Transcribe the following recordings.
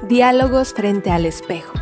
Diálogos frente al espejo.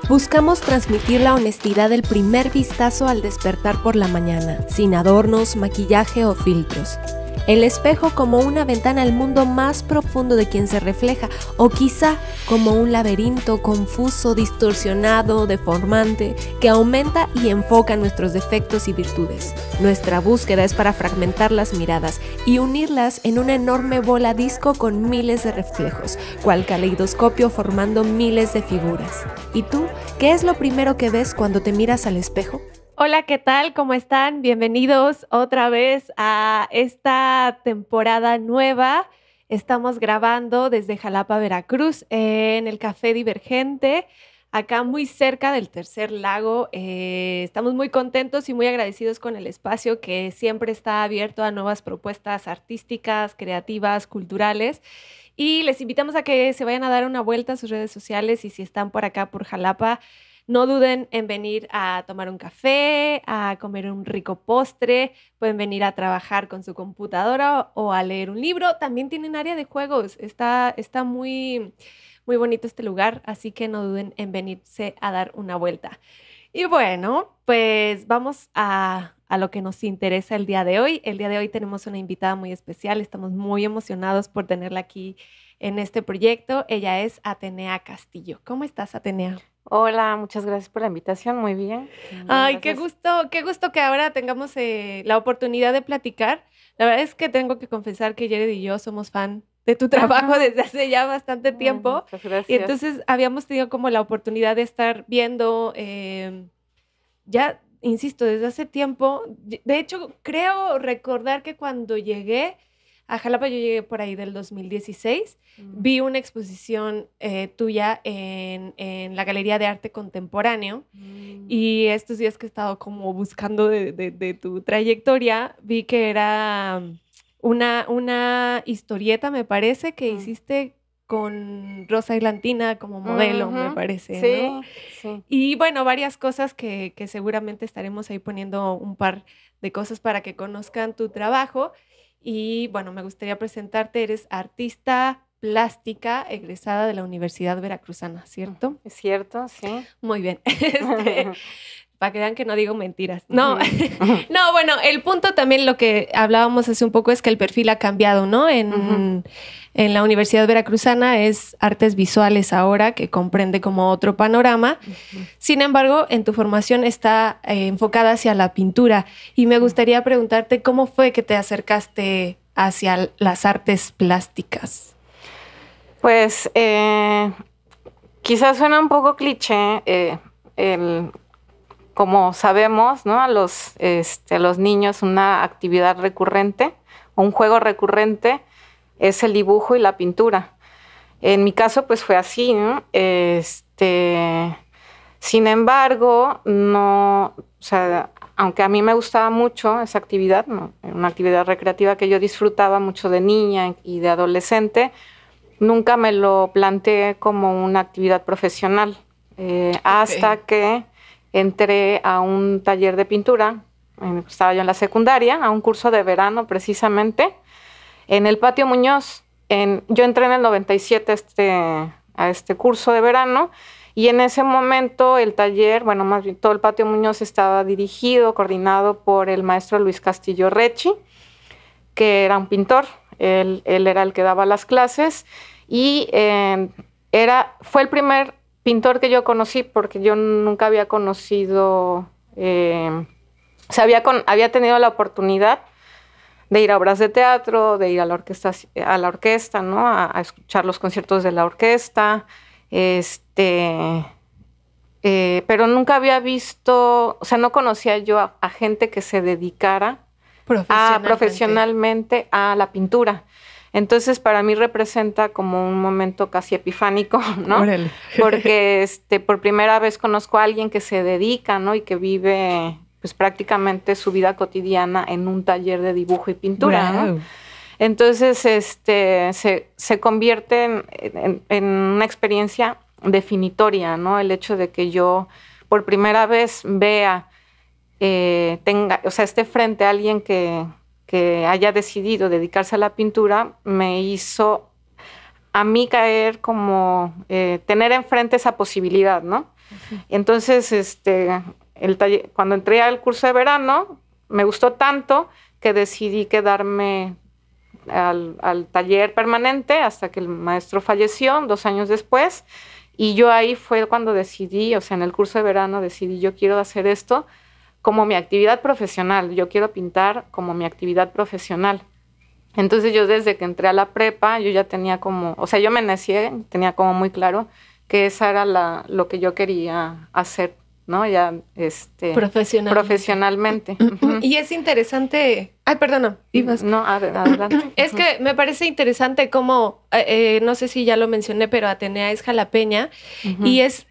Buscamos transmitir la honestidad del primer vistazo al despertar por la mañana, sin adornos, maquillaje o filtros. El espejo como una ventana al mundo más profundo de quien se refleja, o quizá como un laberinto confuso, distorsionado, deformante, que aumenta y enfoca nuestros defectos y virtudes. Nuestra búsqueda es para fragmentar las miradas y unirlas en una enorme bola disco con miles de reflejos, cual caleidoscopio formando miles de figuras. ¿Y tú? ¿Qué es lo primero que ves cuando te miras al espejo? Hola, ¿qué tal? ¿Cómo están? Bienvenidos otra vez a esta temporada nueva. Estamos grabando desde Jalapa, Veracruz, en el Café Divergente, acá muy cerca del Tercer Lago. Estamos muy contentos y muy agradecidos con el espacio que siempre está abierto a nuevas propuestas artísticas, creativas, culturales. Y les invitamos a que se vayan a dar una vuelta a sus redes sociales y si están por acá, por Jalapa, no duden en venir a tomar un café, a comer un rico postre, pueden venir a trabajar con su computadora o a leer un libro. También tienen área de juegos, está muy, muy bonito este lugar, así que no duden en venirse a dar una vuelta. Y bueno, pues vamos a lo que nos interesa el día de hoy. El día de hoy tenemos una invitada muy especial, estamos muy emocionados por tenerla aquí en este proyecto. Ella es Atenea Castillo. ¿Cómo estás, Atenea? Hola, muchas gracias por la invitación, muy bien. Ay, Gracias. qué gusto que ahora tengamos la oportunidad de platicar. La verdad es que tengo que confesar que Jared y yo somos fan de tu trabajo Ajá. desde hace ya bastante tiempo. Muchas Y gracias. entonces habíamos tenido como la oportunidad de estar viendo, ya, insisto, desde hace tiempo. De hecho, creo recordar que cuando llegué a Jalapa, yo llegué por ahí del 2016, vi una exposición tuya en la Galería de Arte Contemporáneo. Y estos días que he estado como buscando de tu trayectoria, vi que era una historieta, me parece, que hiciste con Rosa Irlantina como modelo, me Ujú. parece, ¿no? Sí, sí. Y bueno, varias cosas que seguramente estaremos ahí poniendo un par de cosas para que conozcan tu trabajo. Y bueno, me gustaría presentarte, eres artista plástica egresada de la Universidad Veracruzana, ¿cierto? Es cierto, sí. Muy bien. Para que vean que no digo mentiras. No, Ujú. no, bueno, el punto también, lo que hablábamos hace un poco, es que el perfil ha cambiado, ¿no? Ujú. En la Universidad Veracruzana es artes visuales ahora, que comprende como otro panorama. Ujú. Sin embargo, en tu formación está enfocada hacia la pintura. Y me Sí. gustaría preguntarte cómo fue que te acercaste hacia las artes plásticas. Pues quizás suena un poco cliché, como sabemos, ¿no? A los niños una actividad recurrente o un juego recurrente es el dibujo y la pintura. En mi caso, pues fue así, ¿no? Sin embargo, no, o sea, aunque a mí me gustaba mucho esa actividad, ¿no? Una actividad recreativa que yo disfrutaba mucho de niña y de adolescente, nunca me lo planteé como una actividad profesional, hasta que entré a un taller de pintura, estaba yo en la secundaria, a un curso de verano precisamente, en el Patio Muñoz. Yo entré en el 97 a este curso de verano y en ese momento el taller, bueno, más bien todo el Patio Muñoz estaba dirigido, coordinado por el maestro Luis Castillo Recci, que era un pintor. Él era el que daba las clases y fue el primer pintor que yo conocí, porque yo nunca había conocido, o sea, había tenido la oportunidad de ir a obras de teatro, de ir a la orquesta, ¿no? A escuchar los conciertos de la orquesta, pero nunca había visto, o sea, no conocía yo a gente que se dedicara profesionalmente a la pintura. Entonces, para mí representa como un momento casi epifánico, ¿no? Órale. Porque por primera vez conozco a alguien que se dedica, ¿no? Y que vive pues prácticamente su vida cotidiana en un taller de dibujo y pintura, Wow. ¿no? Entonces, se convierte en una experiencia definitoria, ¿no? El hecho de que yo por primera vez vea, esté frente a alguien que haya decidido dedicarse a la pintura, me hizo a mí caer como tener enfrente esa posibilidad, ¿no? Uh-huh. Entonces, cuando entré al curso de verano, me gustó tanto que decidí quedarme al taller permanente hasta que el maestro falleció 2 años después. Y yo ahí fue cuando decidí, o sea, en el curso de verano decidí, yo quiero hacer esto como mi actividad profesional. Yo quiero pintar como mi actividad profesional. Entonces yo desde que entré a la prepa, yo ya tenía como, o sea, yo me nací, tenía como muy claro que esa era lo que yo quería hacer, ¿no? Ya, profesionalmente. Uh-huh. Y es interesante. Ay, perdona, ibas. No, adelante. Es que me parece interesante cómo, no sé si ya lo mencioné, pero Atenea es jalapeña. Uh-huh. Y es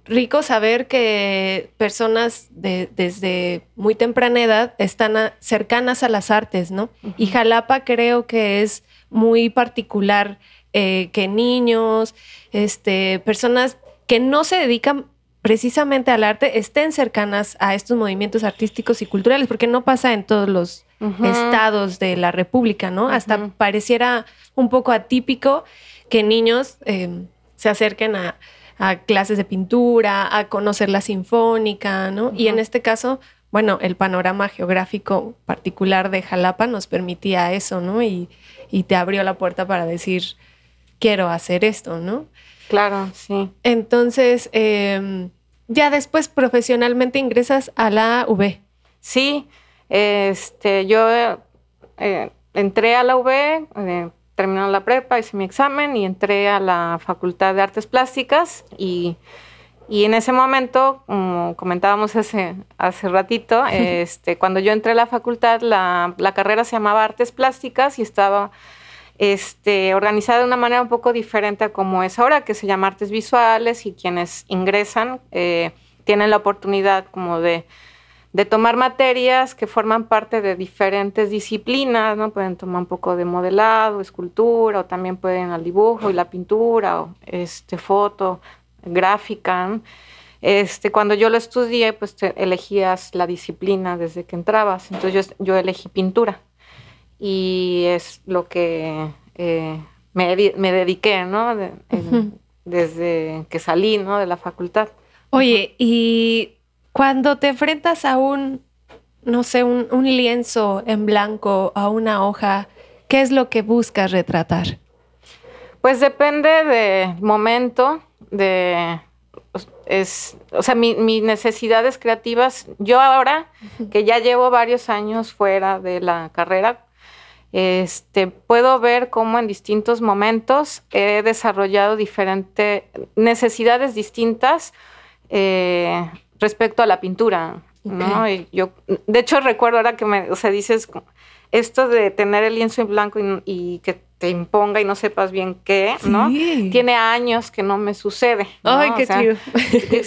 rico saber que personas desde muy temprana edad están cercanas a las artes, ¿no? Uh-huh. Y Jalapa creo que es muy particular, que niños, personas que no se dedican precisamente al arte estén cercanas a estos movimientos artísticos y culturales, porque no pasa en todos los uh-huh. estados de la República, ¿no? Uh-huh. Hasta pareciera un poco atípico que niños se acerquen a clases de pintura, a conocer la sinfónica, ¿no? Uh-huh. Y en este caso, bueno, el panorama geográfico particular de Jalapa nos permitía eso, ¿no? Y te abrió la puerta para decir, quiero hacer esto, ¿no? Claro, sí. Entonces, ya después profesionalmente ingresas a la UB. Sí, yo entré a la UB, terminé la prepa, hice mi examen y entré a la Facultad de Artes Plásticas y en ese momento, como comentábamos hace ratito, cuando yo entré a la facultad, la carrera se llamaba Artes Plásticas y estaba organizada de una manera un poco diferente a como es ahora, que se llama Artes Visuales, y quienes ingresan tienen la oportunidad como de tomar materias que forman parte de diferentes disciplinas, ¿no? Pueden tomar un poco de modelado, escultura, o también pueden al dibujo y la pintura, o foto, gráfica, ¿no? Cuando yo lo estudié, pues elegías la disciplina desde que entrabas. Entonces yo elegí pintura. Y es lo que me dediqué, ¿no? Desde que salí, ¿no? De la facultad. Oye, y cuando te enfrentas a un lienzo en blanco, a una hoja, ¿qué es lo que buscas retratar? Pues depende del momento, mis necesidades creativas. Yo ahora, que ya llevo varios años fuera de la carrera, puedo ver cómo en distintos momentos he desarrollado diferentes necesidades distintas respecto a la pintura, ¿no? Okay. Y yo, de hecho, recuerdo ahora que dices esto de tener el lienzo en blanco y que te imponga y no sepas bien qué, ¿no? Sí. Tiene años que no me sucede, ¿no? Ay, qué chido.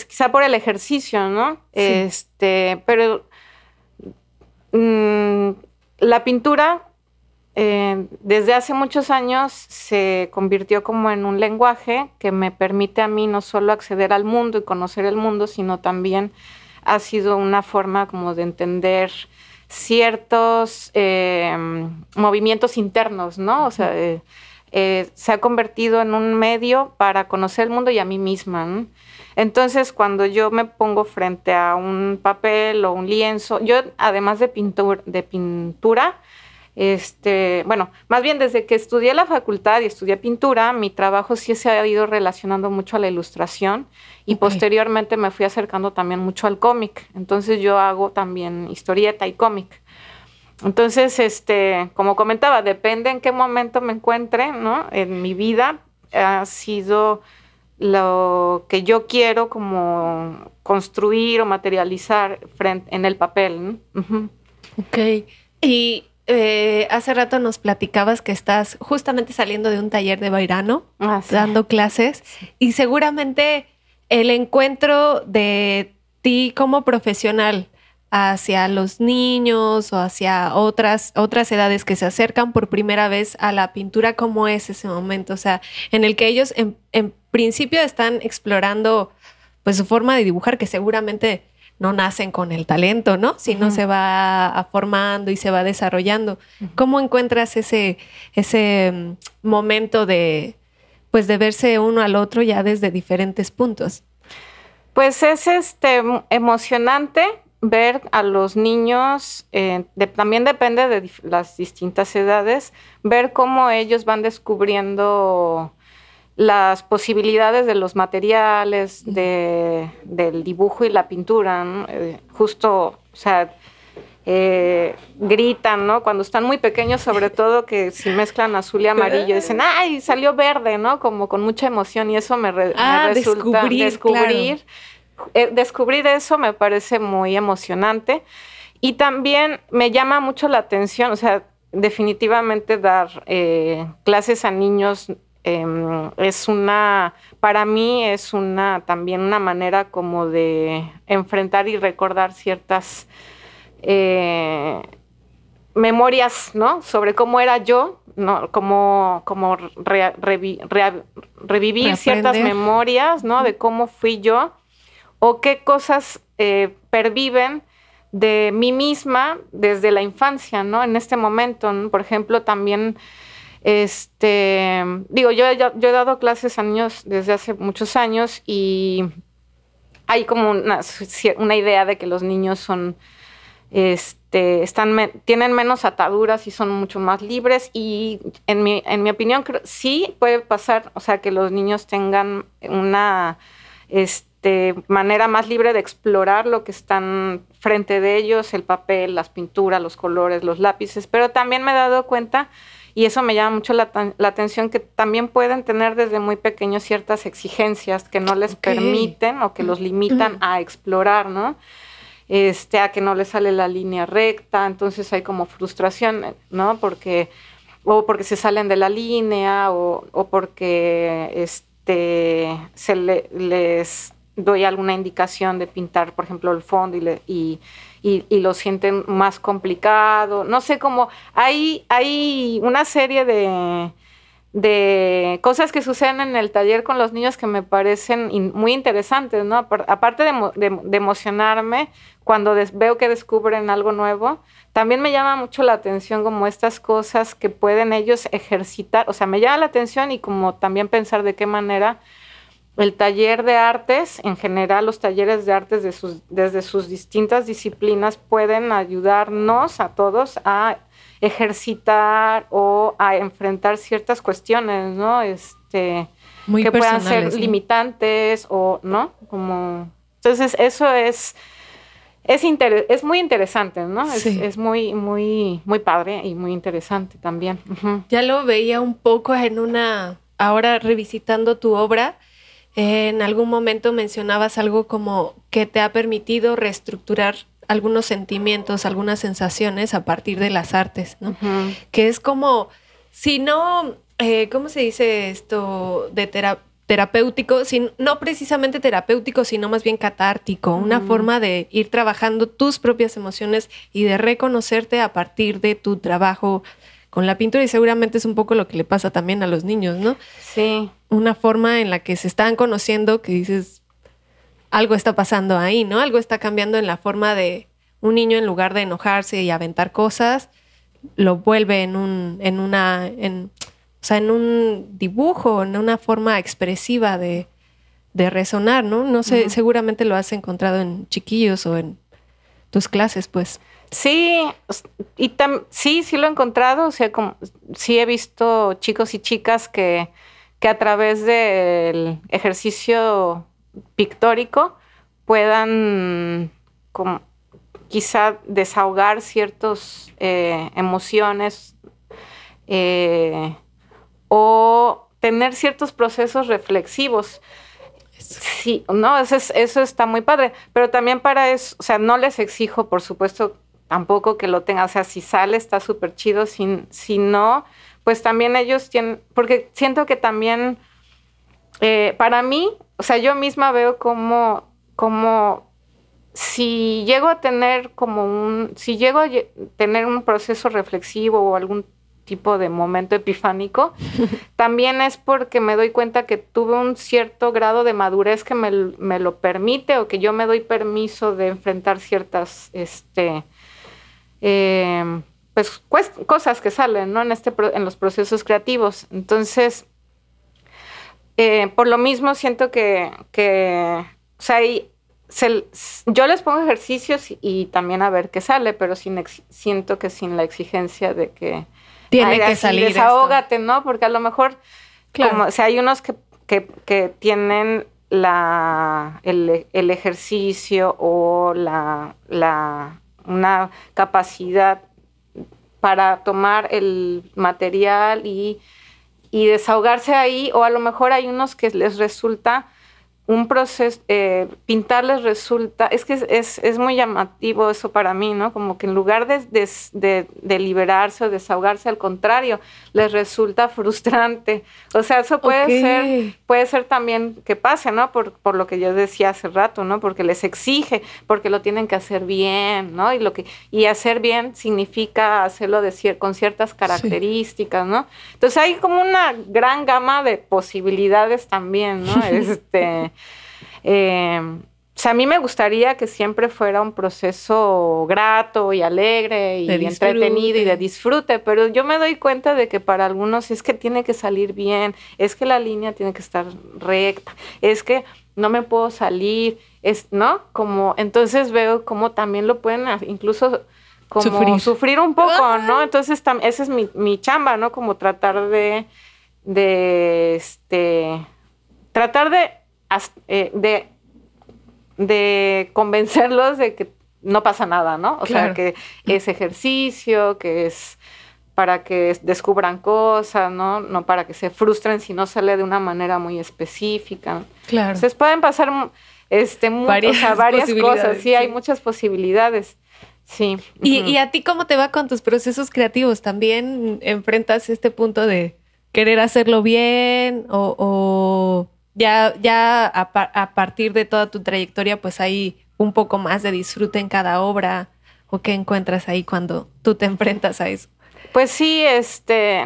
Quizá por el ejercicio, ¿no? Sí. Pero la pintura desde hace muchos años se convirtió como en un lenguaje que me permite a mí no solo acceder al mundo y conocer el mundo, sino también ha sido una forma como de entender ciertos movimientos internos, ¿no? O sea, se ha convertido en un medio para conocer el mundo y a mí misma, ¿no? Entonces, cuando yo me pongo frente a un papel o un lienzo, yo además de pintura, más bien desde que estudié la facultad y estudié pintura, mi trabajo sí se ha ido relacionando mucho a la ilustración y posteriormente me fui acercando también mucho al cómic. Entonces yo hago también historieta y cómic. Entonces, como comentaba, depende en qué momento me encuentre, ¿no? En mi vida ha sido lo que yo quiero como construir o materializar en el papel, ¿no? Uh-huh. Ok. Y hace rato nos platicabas que estás justamente saliendo de un taller de verano, sí, dando clases, y seguramente el encuentro de ti como profesional hacia los niños o hacia otras edades que se acercan por primera vez a la pintura, ¿cómo es ese momento? O sea, en el que ellos en principio están explorando pues su forma de dibujar, que seguramente no nacen con el talento, ¿no? Sino se va formando y se va desarrollando. ¿Cómo encuentras ese momento de verse uno al otro ya desde diferentes puntos? Pues es emocionante ver a los niños, también depende de las distintas edades, ver cómo ellos van descubriendo las posibilidades de los materiales, del dibujo y la pintura, ¿no? Justo, o sea, gritan, ¿no? Cuando están muy pequeños, sobre todo, que si mezclan azul y amarillo, dicen, ¡ay, salió verde!, ¿no? Como con mucha emoción, y eso me resulta descubrir. Claro. Descubrir eso me parece muy emocionante. Y también me llama mucho la atención, o sea, definitivamente dar clases a niños para mí es también una manera como de enfrentar y recordar ciertas memorias, ¿no? Sobre cómo era yo, ¿no? Como revivir ciertas memorias, ¿no? De cómo fui yo o qué cosas perviven de mí misma desde la infancia, ¿no? En este momento, ¿no? Por ejemplo, también yo he dado clases a niños desde hace muchos años y hay como una idea de que los niños son, tienen menos ataduras y son mucho más libres, y en mi opinión sí puede pasar, o sea, que los niños tengan una manera más libre de explorar lo que están frente de ellos, el papel, las pinturas, los colores, los lápices, pero también me he dado cuenta, y eso me llama mucho la atención, que también pueden tener desde muy pequeños ciertas exigencias que no les permiten o que los limitan a explorar, ¿no? A que no les sale la línea recta, entonces hay como frustración, ¿no? Porque se salen de la línea o porque les doy alguna indicación de pintar, por ejemplo, el fondo y lo sienten más complicado. No sé, como hay una serie de cosas que suceden en el taller con los niños que me parecen muy interesantes, ¿no? Aparte de emocionarme cuando veo que descubren algo nuevo, también me llama mucho la atención como estas cosas que pueden ellos ejercitar. O sea, me llama la atención, y como también pensar de qué manera el taller de artes, en general los talleres de artes desde sus distintas disciplinas pueden ayudarnos a todos a ejercitar o a enfrentar ciertas cuestiones, ¿no? Que puedan ser limitantes o, ¿no? Entonces eso es muy interesante, ¿no? Sí. Es muy, muy, muy padre y muy interesante también. Uh-huh. Ya lo veía un poco ahora revisitando tu obra. En algún momento mencionabas algo como que te ha permitido reestructurar algunos sentimientos, algunas sensaciones a partir de las artes, ¿no? Uh-huh. Que es como, si no, ¿cómo se dice esto? De terapéutico, no precisamente terapéutico, sino más bien catártico, una forma de ir trabajando tus propias emociones y de reconocerte a partir de tu trabajo con la pintura, y seguramente es un poco lo que le pasa también a los niños, ¿no? Sí. Una forma en la que se están conociendo, que dices, algo está pasando ahí, ¿no? Algo está cambiando en la forma de un niño, en lugar de enojarse y aventar cosas, lo vuelve en un dibujo, en una forma expresiva de resonar, ¿no? No sé, uh-huh. Seguramente lo has encontrado en chiquillos o en tus clases, pues. Sí, sí lo he encontrado, o sea, sí he visto chicos y chicas que a través del ejercicio pictórico puedan quizá desahogar ciertas emociones o tener ciertos procesos reflexivos. Sí, no, eso está muy padre, pero también para eso, o sea, no les exijo, por supuesto, tampoco que lo tengan, o sea, si sale está súper chido, si no, pues también ellos tienen, porque siento que también, para mí, o sea, yo misma veo como si llego a tener un proceso reflexivo o algún tipo de momento epifánico, también es porque me doy cuenta que tuve un cierto grado de madurez que me lo permite, o que yo me doy permiso de enfrentar ciertas pues cosas que salen, ¿no? En los procesos creativos. Entonces, por lo mismo siento que o sea, yo les pongo ejercicios y también a ver qué sale, pero siento que sin la exigencia de que tiene que salir desahógate, esto, ¿no? Porque a lo mejor, claro, como, o sea, hay unos que tienen el ejercicio o una capacidad para tomar el material y desahogarse ahí, o a lo mejor hay unos que les resulta un proceso, pintar les resulta, es que es muy llamativo eso para mí, ¿no? Como que en lugar de liberarse o desahogarse, al contrario, les resulta frustrante. O sea, eso puede ser también que pase, ¿no? Por lo que yo decía hace rato, ¿no? Porque les exige, porque lo tienen que hacer bien, ¿no? Y hacer bien significa hacerlo con ciertas características, ¿no? Entonces hay como una gran gama de posibilidades también, ¿no? O sea, a mí me gustaría que siempre fuera un proceso grato y alegre y entretenido y de disfrute, pero yo me doy cuenta de que para algunos es que tiene que salir bien, es que la línea tiene que estar recta, es que no me puedo salir, ¿no? Entonces veo cómo también lo pueden incluso como sufrir un poco, ¿no? Entonces esa es mi chamba, ¿no? Como tratar de convencerlos de que no pasa nada, ¿no? O sea, que es ejercicio, que es para que descubran cosas, ¿no? No para que se frustren si no sale de una manera muy específica. Claro. Entonces pueden pasar varias cosas. Sí, hay muchas posibilidades. Sí. ¿Y a ti cómo te va con tus procesos creativos? ¿También enfrentas este punto de querer hacerlo bien o ya a partir de toda tu trayectoria pues hay un poco más de disfrute en cada obra? ¿O qué encuentras ahí cuando tú te enfrentas a eso? Pues sí,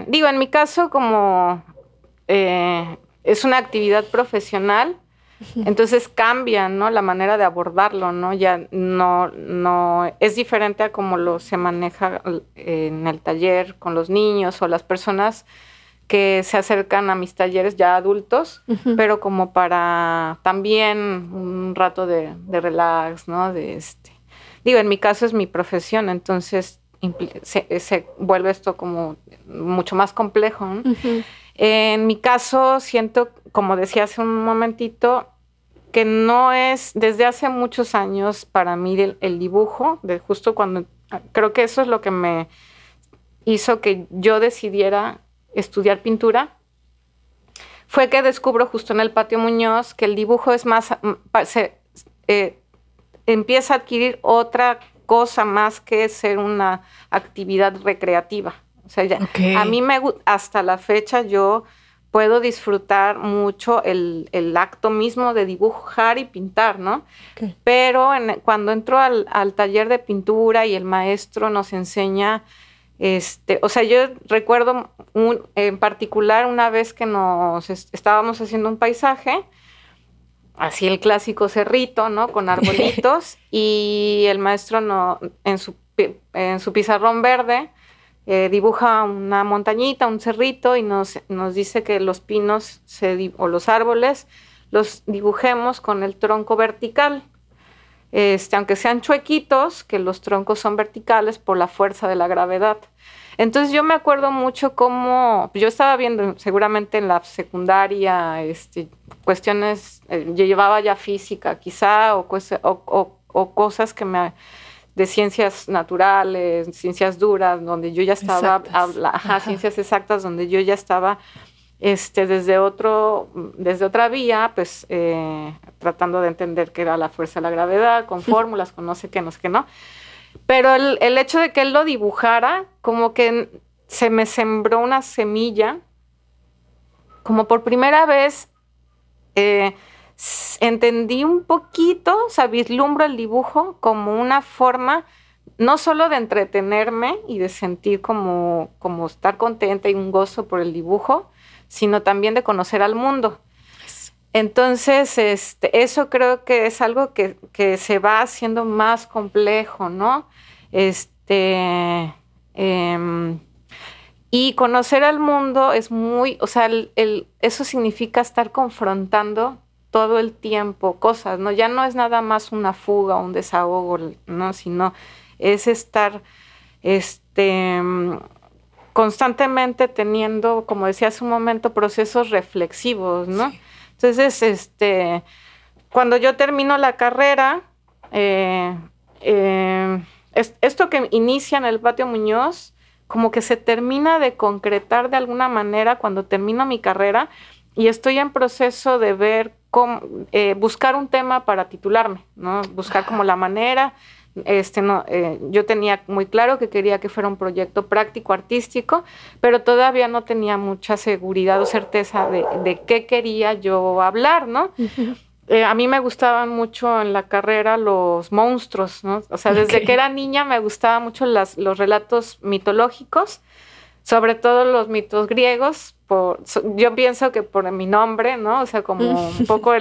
digo, en mi caso como es una actividad profesional, entonces cambia, ¿no? La manera de abordarlo, ¿no? Ya no es diferente a cómo se maneja en el taller con los niños o las personas que se acercan a mis talleres ya adultos, pero como para también un rato de relax, ¿no? Digo, en mi caso es mi profesión, entonces se vuelve esto como mucho más complejo, ¿no? En mi caso siento, como decía hace un momentito, que no es desde hace muchos años para mí el dibujo, justo cuando creo que eso es lo que me hizo que yo decidiera estudiar pintura, fue que descubro justo en el Patio Muñoz que el dibujo es más, empieza a adquirir otra cosa más que ser una actividad recreativa. O sea, a mí hasta la fecha yo puedo disfrutar mucho el acto mismo de dibujar y pintar, ¿no? Pero cuando entro al taller de pintura y el maestro nos enseña, o sea, yo recuerdo en particular una vez que estábamos haciendo un paisaje, así el clásico cerrito, ¿no? Con arbolitos, y el maestro en su pizarrón verde dibuja una montañita, un cerrito, y nos dice que los pinos o los árboles los dibujemos con el tronco vertical. Aunque sean chuequitos, que los troncos son verticales por la fuerza de la gravedad. Entonces yo me acuerdo mucho cómo yo estaba viendo seguramente en la secundaria cuestiones, yo llevaba ya física quizá o cosas de ciencias naturales, ciencias duras, donde yo ya estaba, ciencias exactas, donde yo ya estaba desde otra vía, pues tratando de entender qué era la fuerza de la gravedad, con fórmulas, con no sé qué, no. Pero el hecho de que él lo dibujara, como que se me sembró una semilla, como por primera vez entendí un poquito, o sea, vislumbro el dibujo como una forma no solo de entretenerme y de sentir como estar contenta y un gozo por el dibujo, sino también de conocer al mundo. Entonces, eso creo que es algo que se va haciendo más complejo, ¿no? Y conocer al mundo es muy, o sea, eso significa estar confrontando todo el tiempo cosas, ¿no? Ya no es nada más una fuga o un desahogo, ¿no? Sino es estar constantemente teniendo, como decía hace un momento, procesos reflexivos, ¿no? Sí. Entonces, cuando yo termino la carrera, esto que inicia en el Patio Muñoz, como que se termina de concretar de alguna manera cuando termino mi carrera y estoy en proceso de ver cómo, buscar un tema para titularme, ¿no? Buscar como la manera. Yo tenía muy claro que quería que fuera un proyecto práctico, artístico, pero todavía no tenía mucha seguridad o certeza de qué quería yo hablar, ¿no? Uh-huh. A mí me gustaban mucho en la carrera los monstruos, ¿no? O sea, desde que era niña me gustaban mucho los relatos mitológicos, sobre todo los mitos griegos. Yo pienso que por mi nombre, ¿no? O sea, como un poco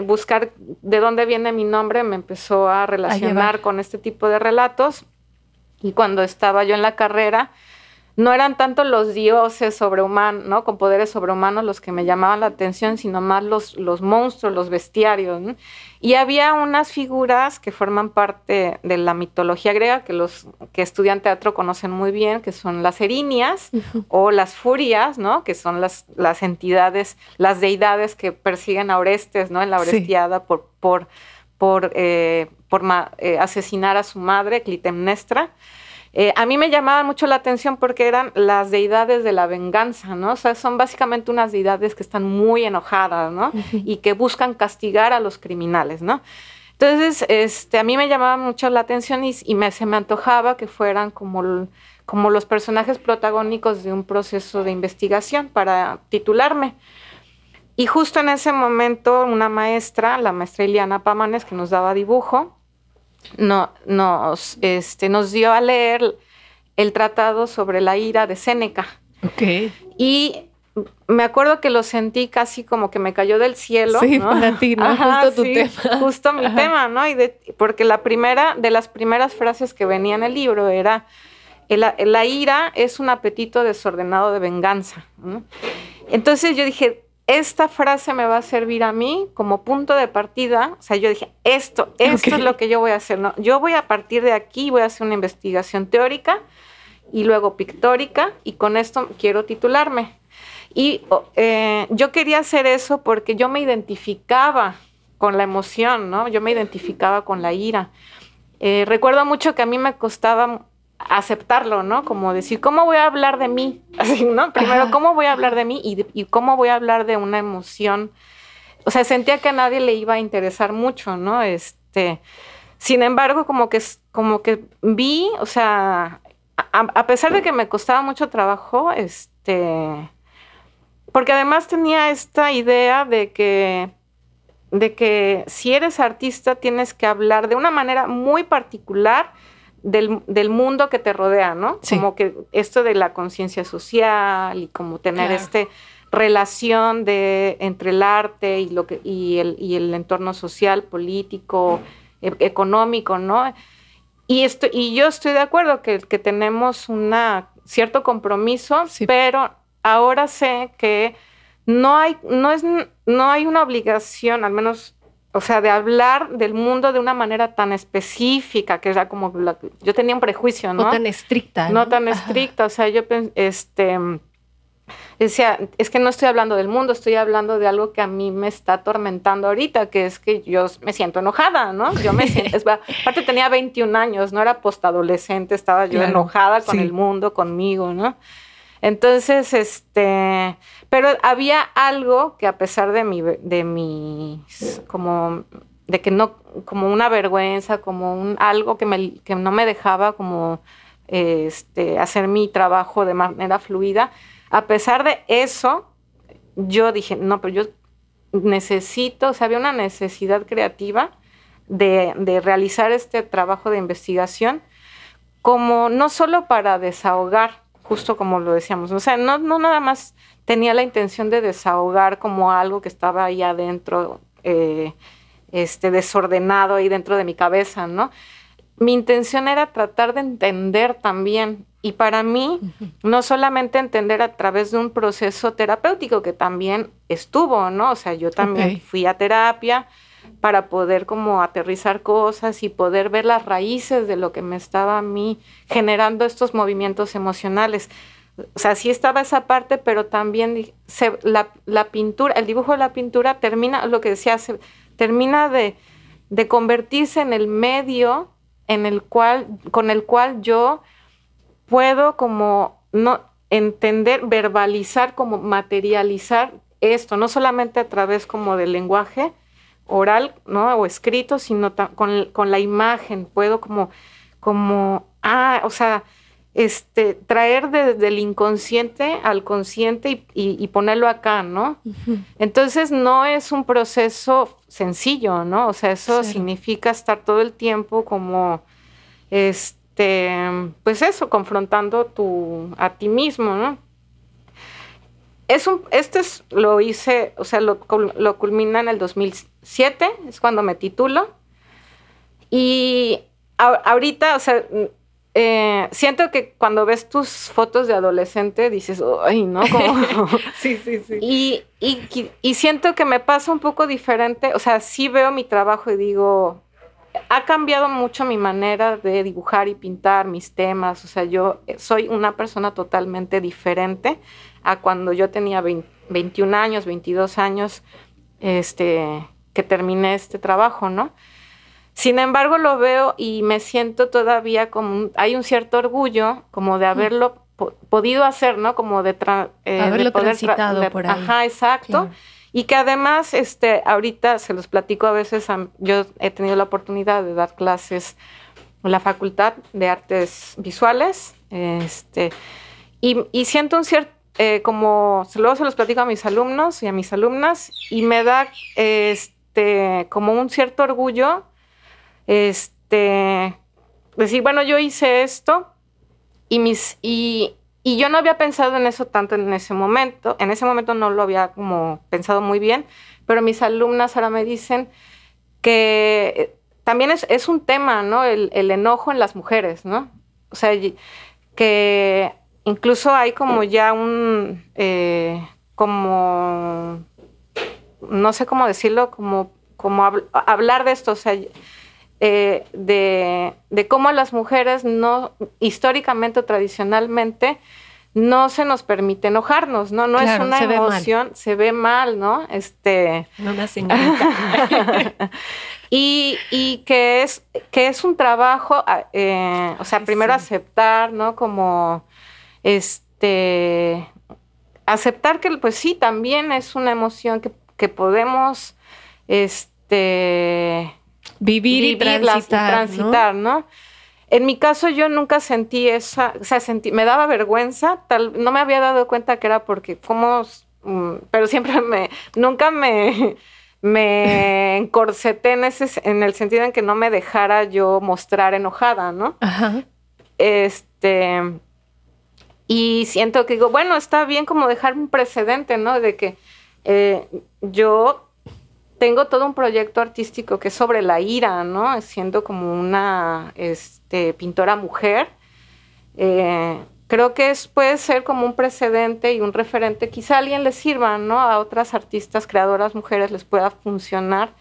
buscar de dónde viene mi nombre me empezó a relacionar con este tipo de relatos. Y cuando estaba yo en la carrera, no eran tanto los dioses sobrehumanos, ¿no? Con poderes sobrehumanos los que me llamaban la atención, sino más los monstruos, los bestiarios, ¿no? Y había unas figuras que forman parte de la mitología griega, que los que estudian teatro conocen muy bien, que son las erinias o las furias, ¿no? Que son las entidades, las deidades que persiguen a Orestes, ¿no? En la Orestiada por asesinar a su madre, Clitemnestra. A mí me llamaban mucho la atención porque eran las deidades de la venganza, ¿no? O sea, son básicamente unas deidades que están muy enojadas, ¿no? Y que buscan castigar a los criminales, ¿no? Entonces, a mí me llamaba mucho la atención y se me antojaba que fueran como los personajes protagónicos de un proceso de investigación para titularme. Y justo en ese momento, una maestra, la maestra Iliana Pámanes, que nos daba dibujo, nos dio a leer el tratado sobre la ira de Séneca. Okay. Y me acuerdo que lo sentí casi como que me cayó del cielo. Sí, ¿no? Para ti, ¿no? Ajá, justo tu sí, tema. Justo mi tema, ¿no? Porque de las primeras frases que venía en el libro era: la ira es un apetito desordenado de venganza, ¿no? Entonces yo dije, esta frase me va a servir a mí como punto de partida. O sea, yo dije, esto es lo que yo voy a hacer, ¿no? Yo voy a partir de aquí, voy a hacer una investigación teórica y luego pictórica, y con esto quiero titularme. Y yo quería hacer eso porque yo me identificaba con la emoción, ¿no? Yo me identificaba con la ira. Recuerdo mucho que a mí me costaba aceptarlo, ¿no? Como decir, ¿cómo voy a hablar de mí? Así, ¿no? Primero, ¿cómo voy a hablar de mí? Y ¿cómo voy a hablar de una emoción? O sea, sentía que a nadie le iba a interesar mucho, ¿no? Sin embargo, como que vi, o sea, a pesar de que me costaba mucho trabajo, porque además tenía esta idea de que si eres artista tienes que hablar de una manera muy particular del mundo que te rodea, ¿no? Sí. Como que esto de la conciencia social y como tener relación entre el arte y el entorno social, político, económico, ¿no? Y yo estoy de acuerdo que tenemos cierto compromiso, sí. Pero ahora sé que no hay una obligación, al menos, o sea, de hablar del mundo de una manera tan específica, que era como yo tenía un prejuicio, ¿no? No tan estricta. No tan estricta, o sea, yo decía, es que no estoy hablando del mundo, estoy hablando de algo que a mí me está atormentando ahorita, que es que yo me siento enojada, ¿no? Yo me siento, aparte tenía 21 años, no era postadolescente, estaba yo enojada con el mundo, conmigo, ¿no? Entonces, pero había algo que a pesar como una vergüenza, como algo que no me dejaba como hacer mi trabajo de manera fluida, a pesar de eso, yo dije, no, pero yo necesito, o sea, había una necesidad creativa de realizar este trabajo de investigación, como no solo para desahogar, justo como lo decíamos, o sea, no nada más tenía la intención de desahogar como algo que estaba ahí adentro, desordenado ahí dentro de mi cabeza, ¿no? Mi intención era tratar de entender también, y para mí, no solamente entender a través de un proceso terapéutico, que también estuvo, ¿no? O sea, yo también fui a terapia para poder como aterrizar cosas y poder ver las raíces de lo que me estaba a mí generando estos movimientos emocionales. O sea, sí estaba esa parte, pero también la pintura, el dibujo de la pintura termina, lo que decía, termina de convertirse en el medio con el cual yo puedo como no entender, verbalizar, como materializar esto, no solamente a través como del lenguaje oral, ¿no? O escrito, sino con la imagen, puedo o sea, traer del inconsciente al consciente y ponerlo acá, ¿no? Entonces no es un proceso sencillo, ¿no? O sea, eso significa estar todo el tiempo como, pues eso, confrontando a ti mismo, ¿no? Lo hice, o sea, lo culmina en el 2007, es cuando me titulo. Y ahorita, o sea, siento que cuando ves tus fotos de adolescente dices, ay, ¿no? Como... Sí. Y siento que me pasa un poco diferente, o sea, sí veo mi trabajo y digo, ha cambiado mucho mi manera de dibujar y pintar, mis temas, o sea, yo soy una persona totalmente diferente a cuando yo tenía 21 años, 22 años, que terminé este trabajo, ¿no? Sin embargo, lo veo y me siento todavía como... hay un cierto orgullo como de haberlo podido hacer, ¿no? Como de haberlo de poder transitado por ahí. Ajá, exacto. Claro. Y que además, ahorita se los platico a veces, yo he tenido la oportunidad de dar clases en la Facultad de Artes Visuales, y siento un cierto... luego se los platico a mis alumnos y a mis alumnas, y me da como un cierto orgullo decir, bueno, yo hice esto y yo no había pensado en eso tanto en ese momento no lo había como pensado muy bien, pero mis alumnas ahora me dicen que también es un tema, ¿no? El enojo en las mujeres, ¿no? O sea, que incluso hay como ya como, no sé cómo decirlo, como hablar de esto, o sea, de cómo a las mujeres no, históricamente o tradicionalmente, no se nos permite enojarnos, ¿no? No claro, es una emoción, se ve mal, ¿no? No una señorita. y que es un trabajo, o sea, primero aceptar, ¿no? Como, aceptar que, pues sí, también es una emoción que podemos, Vivir y transitar, ¿no? En mi caso yo nunca sentí esa, o sea, me daba vergüenza, no me había dado cuenta que era porque pero siempre nunca me encorseté en el sentido en que no me dejara yo mostrar enojada, ¿no? Ajá. Y siento que digo, bueno, está bien como dejar un precedente, ¿no? De que yo tengo todo un proyecto artístico que es sobre la ira, ¿no? Siendo como una pintora mujer. Creo que puede ser como un precedente y un referente. Quizá a alguien le sirva, ¿no? A otras artistas, creadoras, mujeres les pueda funcionar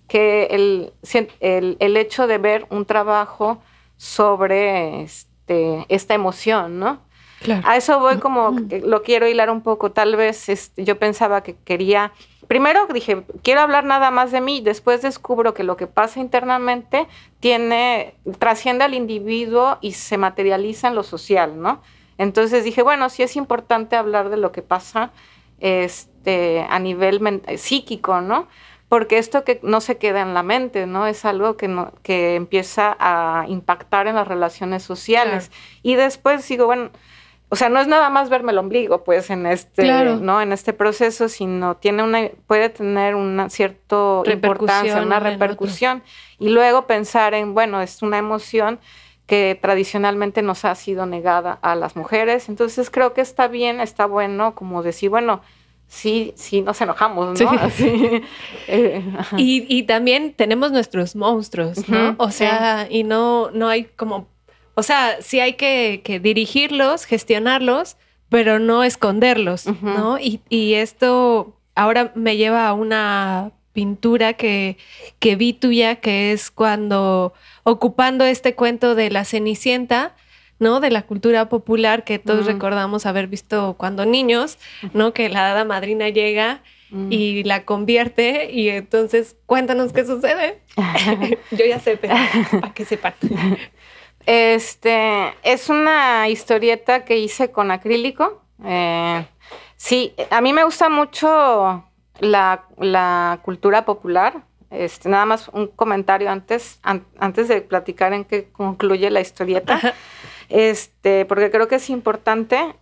que el hecho de ver un trabajo sobre esta emoción, ¿no? Claro. A eso voy como, lo quiero hilar un poco. Tal vez yo pensaba que quería... Primero dije, quiero hablar nada más de mí. Después descubro que lo que pasa internamente trasciende al individuo y se materializa en lo social, ¿no? Entonces dije, bueno, sí es importante hablar de lo que pasa a nivel psíquico, ¿no? Porque esto que no se queda en la mente, ¿no? Es algo que empieza a impactar en las relaciones sociales. Claro. Y después digo, bueno... o sea, no es nada más verme el ombligo, pues, en ¿no? En este proceso, sino puede tener una cierta importancia, una repercusión. Y luego pensar en, bueno, es una emoción que tradicionalmente nos ha sido negada a las mujeres. Entonces creo que está bien, está bueno como decir, bueno, sí, nos enojamos, ¿no? Así, y también tenemos nuestros monstruos, ¿no? O sea, y no hay como... O sea, sí hay que dirigirlos, gestionarlos, pero no esconderlos, ¿no? Y esto ahora me lleva a una pintura que vi tuya, que es cuando, ocupando este cuento de la Cenicienta, ¿no? De la cultura popular que todos recordamos haber visto cuando niños, ¿no? Que la hada madrina llega y la convierte, y entonces cuéntanos qué sucede. Yo ya sé, pero para que sepan. Es una historieta que hice con acrílico. Sí, a mí me gusta mucho la cultura popular. Nada más un comentario antes de platicar en qué concluye la historieta. Ajá. Porque creo que es importante.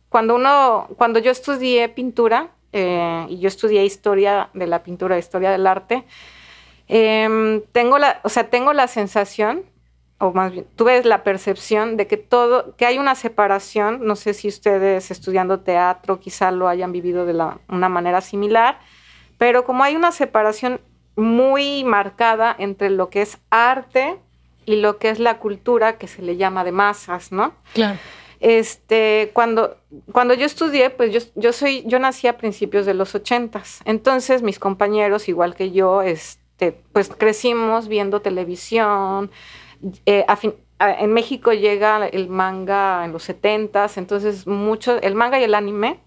Cuando yo estudié pintura, y yo estudié historia de la pintura, historia del arte, tengo la sensación, o más bien, tuve la percepción de que hay una separación. No sé si ustedes estudiando teatro quizá lo hayan vivido de una manera similar, pero como hay una separación muy marcada entre lo que es arte y lo que es la cultura que se le llama de masas, ¿no? Claro. Cuando yo estudié, pues yo nací a principios de los 80s. Entonces mis compañeros, igual que yo, pues crecimos viendo televisión. En México llega el manga en los 70s, entonces el manga y el anime.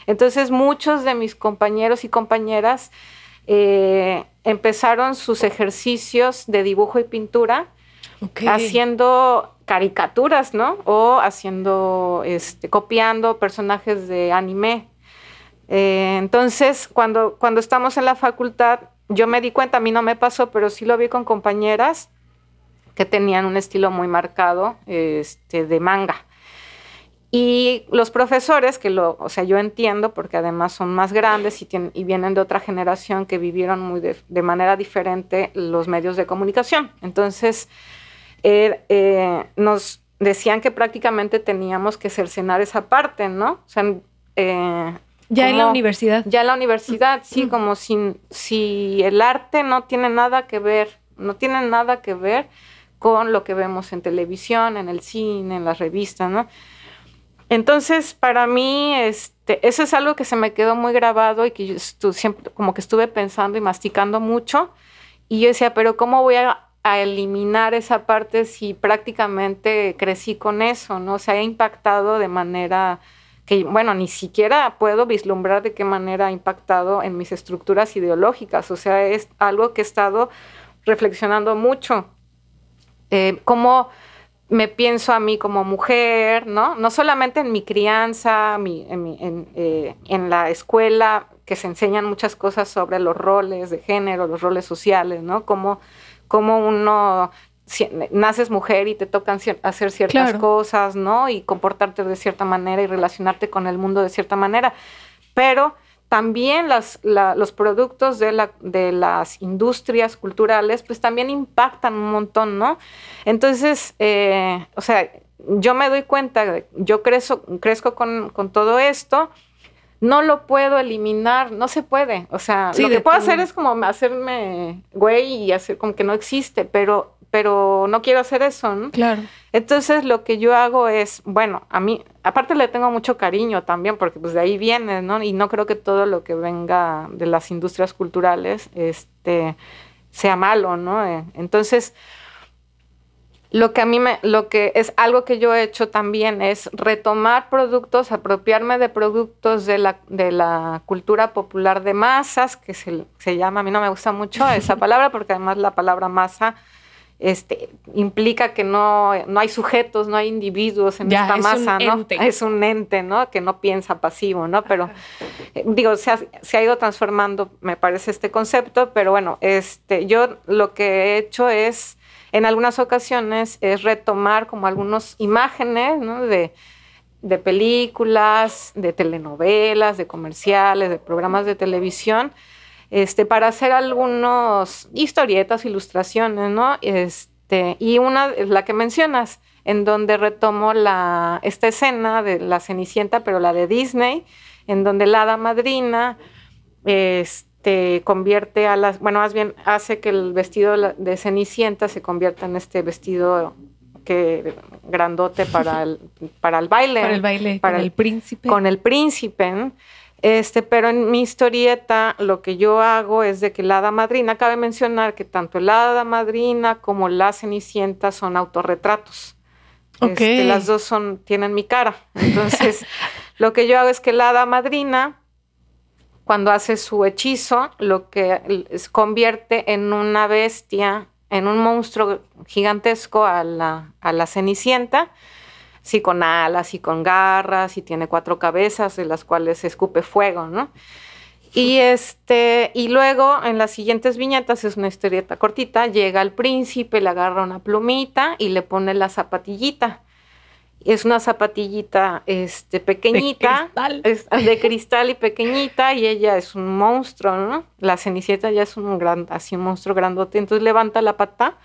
Entonces muchos de mis compañeros y compañeras empezaron sus ejercicios de dibujo y pintura, haciendo caricaturas, ¿no? O copiando personajes de anime. Entonces, cuando estamos en la facultad, yo me di cuenta, a mí no me pasó, pero sí lo vi con compañeras que tenían un estilo muy marcado de manga. Y los profesores, yo entiendo, porque además son más grandes y vienen de otra generación que vivieron de manera diferente los medios de comunicación. Entonces, nos decían que prácticamente teníamos que cercenar esa parte, ¿no? O sea, ya en la universidad. Ya en la universidad, sí, como si el arte no tiene nada que ver con lo que vemos en televisión, en el cine, en las revistas, ¿no? Entonces, para mí, eso es algo que se me quedó muy grabado y que yo siempre como que estuve pensando y masticando mucho. Y yo decía, pero ¿cómo voy a eliminar esa parte si prácticamente crecí con eso, ¿no? O sea, ha impactado de manera que, bueno, ni siquiera puedo vislumbrar de qué manera ha impactado en mis estructuras ideológicas. O sea, es algo que he estado reflexionando mucho. Cómo me pienso a mí como mujer, ¿no? No solamente en mi crianza, en la escuela, que se enseñan muchas cosas sobre los roles de género, los roles sociales, ¿no? Cómo uno naces mujer y te tocan hacer ciertas cosas, ¿no? Y comportarte de cierta manera y relacionarte con el mundo de cierta manera. Pero también los productos de las industrias culturales, pues también impactan un montón, ¿no? Entonces, yo me doy cuenta, yo crezco con todo esto, no lo puedo eliminar, no se puede. O sea, lo que puedo hacer es como hacerme güey y hacer como que no existe, pero no quiero hacer eso, ¿no? Claro. Entonces, lo que yo hago es, bueno, a mí, aparte le tengo mucho cariño también, porque pues de ahí viene, ¿no? Y no creo que todo lo que venga de las industrias culturales, sea malo, ¿no? Entonces, lo que es algo que yo he hecho también es retomar productos, apropiarme de productos de la cultura popular de masas, que se llama, a mí no me gusta mucho esa palabra, porque además la palabra masa implica que no hay sujetos, no hay individuos en esta masa, ¿no? Es un ente, ¿no? Que no piensa pasivo, ¿no? Pero, se ha ido transformando, me parece, este concepto, pero bueno, yo lo que he hecho es en algunas ocasiones es retomar como algunas imágenes, ¿no? de películas, de telenovelas, de comerciales, de programas de televisión, para hacer algunos historietas, ilustraciones, ¿no? Y una es la que mencionas, en donde retomo esta escena de la Cenicienta, pero la de Disney, en donde la hada madrina convierte más bien hace que el vestido de Cenicienta se convierta en este vestido grandote para el baile. Para el baile, con el príncipe. Con el príncipe, ¿no? Pero en mi historieta lo que yo hago es de que la hada madrina, cabe mencionar que tanto la hada madrina como la Cenicienta son autorretratos. Okay. Las dos tienen mi cara. Entonces, lo que yo hago es que la hada madrina, cuando hace su hechizo, lo que convierte en una bestia, en un monstruo gigantesco a la Cenicienta, sí, con alas y con garras, y tiene 4 cabezas de las cuales escupe fuego, ¿no? Y luego en las siguientes viñetas, es una historieta cortita, llega el príncipe, le agarra una plumita y le pone la zapatillita. Es una zapatillita pequeñita, de cristal y pequeñita, y ella es un monstruo, ¿no? La Cenicienta ya es un monstruo grandote, entonces levanta la pata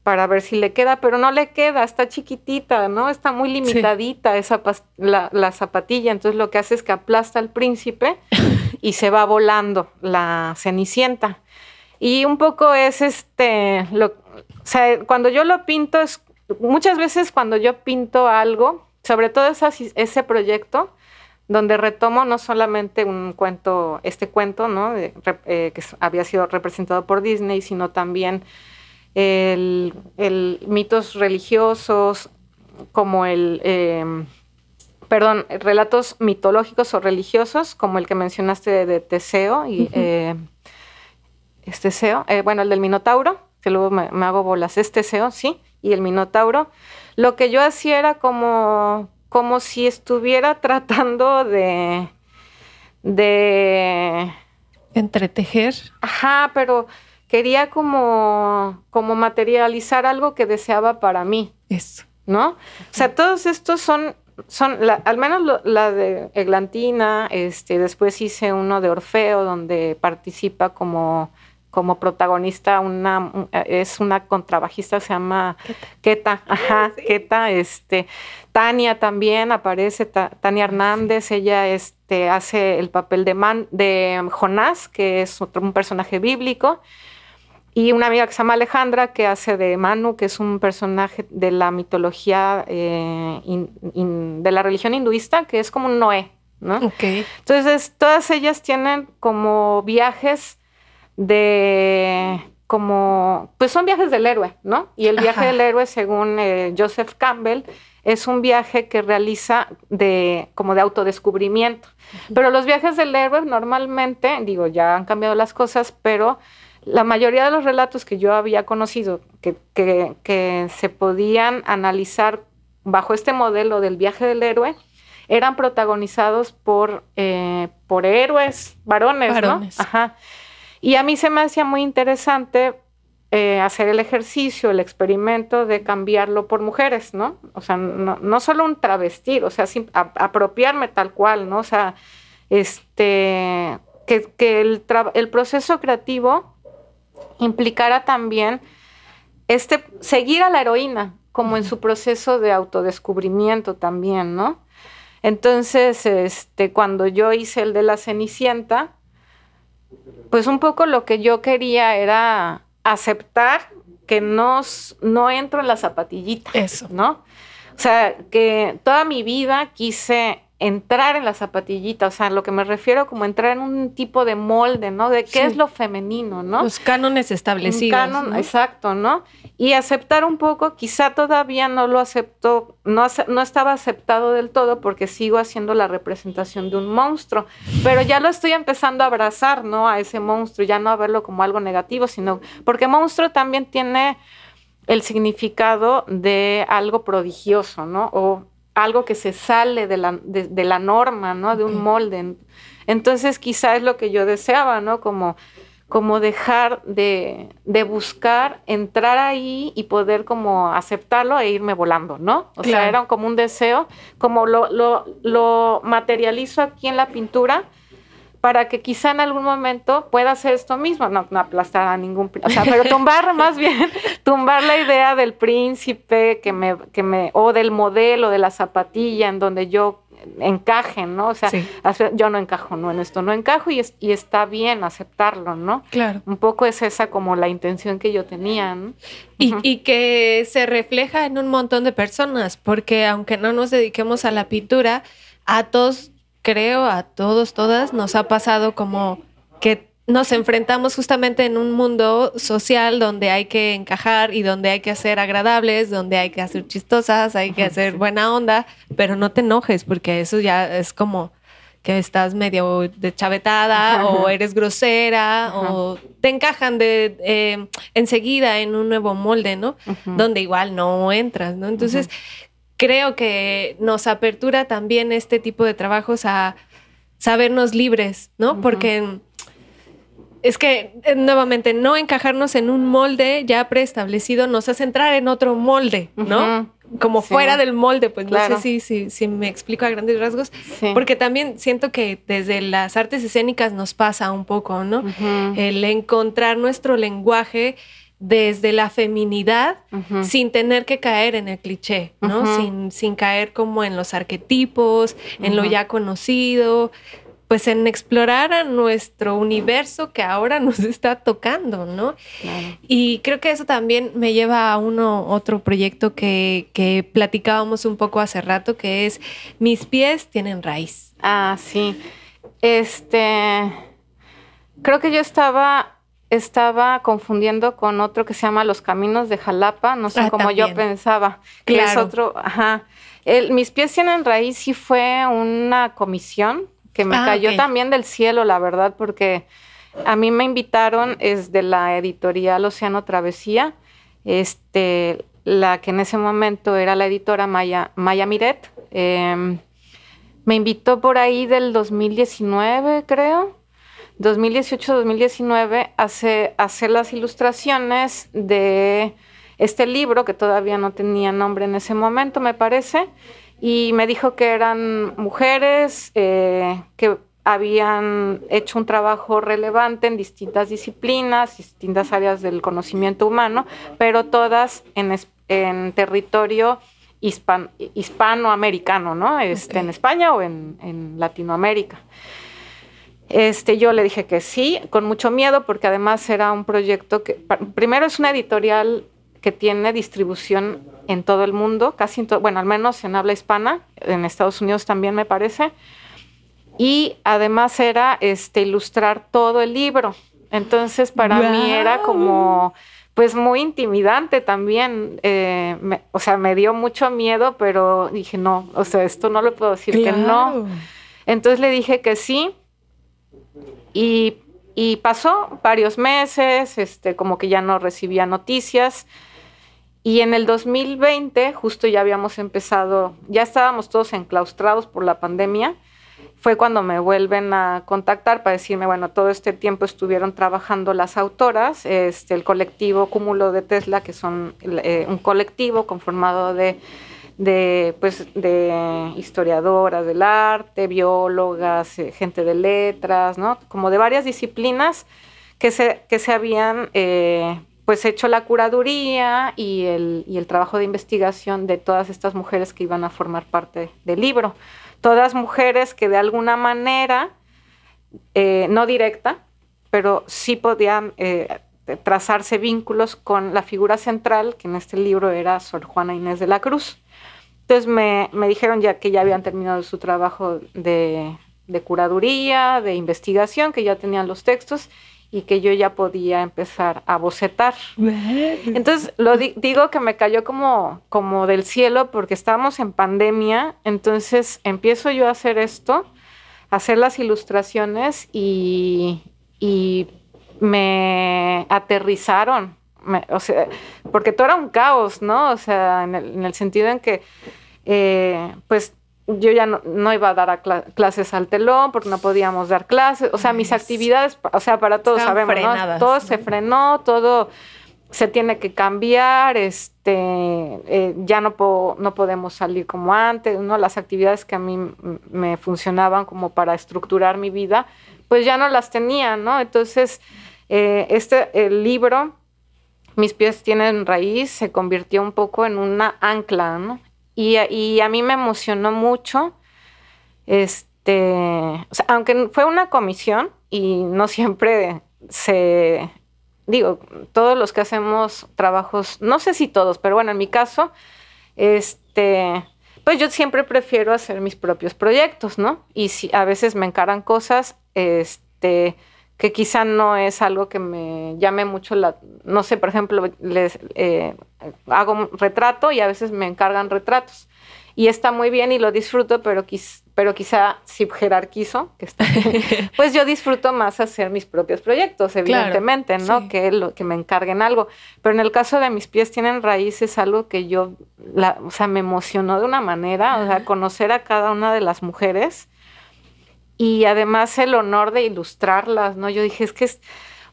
para ver si le queda, pero no le queda, está chiquitita, ¿no? Está muy limitadita la zapatilla, entonces lo que hace es que aplasta al príncipe y se va volando la Cenicienta. Y un poco es o sea, cuando yo lo pinto, muchas veces cuando yo pinto algo, sobre todo ese proyecto, donde retomo no solamente un cuento, cuento, ¿no? Que había sido representado por Disney, sino también mitos religiosos, como relatos mitológicos o religiosos, como el que mencionaste de Teseo, y Teseo, el del Minotauro, que luego me hago bolas, Teseo, sí, y el Minotauro. Lo que yo hacía era como si estuviera tratando de entretejer. Ajá, pero quería como materializar algo que deseaba para mí. Eso. ¿No? O sea, todos estos son al menos la de Eglantina, después hice uno de Orfeo, donde participa como protagonista es una contrabajista que se llama Queta. Ajá, sí. Queta. Tania también aparece, Tania Hernández, sí. Ella hace el papel de Jonás, que es un personaje bíblico. Y una amiga que se llama Alejandra, que hace de Manu, que es un personaje de la mitología de la religión hinduista, que es como un Noé, ¿no? Okay. Entonces, todas ellas tienen como viajes pues son viajes del héroe, ¿no? Y el viaje del héroe, según Joseph Campbell, es un viaje que realiza como de autodescubrimiento. Pero los viajes del héroe normalmente, ya han cambiado las cosas, pero la mayoría de los relatos que yo había conocido que se podían analizar bajo este modelo del viaje del héroe eran protagonizados por héroes, varones, ¿no? Ajá. Y a mí se me hacía muy interesante hacer el ejercicio, el experimento de cambiarlo por mujeres, ¿no? O sea, no solo un travestir, o sea, apropiarme tal cual, ¿no? O sea, que el proceso creativo implicara también seguir a la heroína, como en su proceso de autodescubrimiento también, ¿no? Entonces, cuando yo hice el de la Cenicienta, pues un poco lo que yo quería era aceptar que no entro en la zapatillita. Eso. ¿No? O sea, que toda mi vida quise entrar en la zapatillita, o sea, lo que me refiero como entrar en un tipo de molde, ¿no? De qué es lo femenino, ¿no? Los cánones establecidos. Un canon, ¿no? Exacto, ¿no? Y aceptar un poco, quizá todavía no lo acepto, no estaba aceptado del todo porque sigo haciendo la representación de un monstruo, pero ya lo estoy empezando a abrazar, ¿no? A ese monstruo, ya no a verlo como algo negativo, sino porque monstruo también tiene el significado de algo prodigioso, ¿no? O algo que se sale de la norma, ¿no? De un molde. Entonces, quizá es lo que yo deseaba, ¿no? Como como dejar de buscar, entrar ahí y poder como aceptarlo e irme volando, ¿no? O sea, era como un deseo, como lo materializo aquí en la pintura, para que quizá en algún momento pueda hacer esto mismo, no aplastar a ningún, o sea, pero tumbar más bien, tumbar la idea del príncipe o del modelo de la zapatilla en donde yo encaje, ¿no? O sea, yo no encajo, no, en esto no encajo y está bien aceptarlo, ¿no? Claro. Un poco es esa como la intención que yo tenía, ¿no? Y que se refleja en un montón de personas, porque aunque no nos dediquemos a la pintura, a todos, creo, a todos, todas, nos ha pasado como que nos enfrentamos justamente en un mundo social donde hay que encajar y donde hay que ser agradables, donde hay que hacer chistosas, hay que hacer buena onda, pero no te enojes porque eso ya es como que estás medio deschavetada o eres grosera o te encajan enseguida en un nuevo molde, ¿no? Donde igual no entras, ¿no? Entonces, creo que nos apertura también este tipo de trabajos a sabernos libres, ¿no? Porque es que, nuevamente, no encajarnos en un molde ya preestablecido nos hace entrar en otro molde, ¿no? Como fuera del molde, pues no sé si me explico a grandes rasgos, porque también siento que desde las artes escénicas nos pasa un poco, ¿no? El encontrar nuestro lenguaje desde la feminidad sin tener que caer en el cliché, ¿no? Sin caer como en los arquetipos, en lo ya conocido, pues en explorar a nuestro universo que ahora nos está tocando, ¿no? Claro. Y creo que eso también me lleva a otro proyecto que platicábamos un poco hace rato, que es Mis pies tienen raíz. Ah, sí. Creo que yo estaba confundiendo con otro que se llama Los Caminos de Jalapa, no sé cómo yo pensaba, que es otro, Mis pies tienen raíz sí fue una comisión que me cayó también del cielo, la verdad, porque a mí me invitaron, es de la editorial Océano Travesía, la que en ese momento era la editora Maya Miret, me invitó por ahí del 2019, creo, 2018-2019, a hacer las ilustraciones de este libro, que todavía no tenía nombre en ese momento, me parece, y me dijo que eran mujeres que habían hecho un trabajo relevante en distintas disciplinas, distintas áreas del conocimiento humano, pero todas en territorio hispanoamericano, ¿no? En España o en Latinoamérica. Yo le dije que sí, con mucho miedo, porque además era un proyecto que, primero, es una editorial que tiene distribución en todo el mundo, casi en todo, bueno, al menos en habla hispana, en Estados Unidos también me parece, y además era ilustrar todo el libro. Entonces, para mí era como, pues, muy intimidante también, me dio mucho miedo, pero dije, no, o sea, esto no le puedo decir que no. Entonces le dije que sí, y pasó varios meses, como que ya no recibía noticias. Y en el 2020, justo ya habíamos empezado, ya estábamos todos enclaustrados por la pandemia, fue cuando me vuelven a contactar para decirme, bueno, todo este tiempo estuvieron trabajando las autoras, el colectivo Cúmulo de Tesla, que son un colectivo conformado de historiadoras del arte, biólogas, gente de letras, ¿no? Como de varias disciplinas que se habían hecho la curaduría y el trabajo de investigación de todas estas mujeres que iban a formar parte del libro. Todas mujeres que de alguna manera, no directa, pero sí podían trazarse vínculos con la figura central, que en este libro era Sor Juana Inés de la Cruz. Entonces me dijeron ya que ya habían terminado su trabajo de curaduría, de investigación, que ya tenían los textos y que yo ya podía empezar a bocetar. Entonces, digo que me cayó como del cielo porque estábamos en pandemia, entonces empiezo yo a hacer esto, a hacer las ilustraciones y me aterrizaron, porque todo era un caos, ¿no? O sea, en el sentido en que, yo ya no iba a dar clases al telón porque no podíamos dar clases. O sea, mis actividades, o sea, para todos sabemos, frenadas, ¿no? Todo se frenó, todo se tiene que cambiar, ya no podemos salir como antes, ¿no? Las actividades que a mí me funcionaban como para estructurar mi vida, pues ya no las tenía, ¿no? Entonces, el libro, Mis pies tienen raíz, se convirtió un poco en una ancla, ¿no? Y a mí me emocionó mucho, o sea, aunque fue una comisión y no siempre digo, todos los que hacemos trabajos, no sé si todos, pero bueno, en mi caso, pues yo siempre prefiero hacer mis propios proyectos, ¿no? Y si a veces me encaran cosas, que quizá no es algo que me llame mucho no sé, por ejemplo, hago un retrato y a veces me encargan retratos. Y está muy bien y lo disfruto, pero quizá si jerarquizo, pues yo disfruto más hacer mis propios proyectos, evidentemente, claro, ¿no? Sí. Que me encarguen algo. Pero en el caso de Mis pies tienen raíz es algo que o sea, me emocionó de una manera, o sea, conocer a cada una de las mujeres y además el honor de ilustrarlas, ¿no? Yo dije,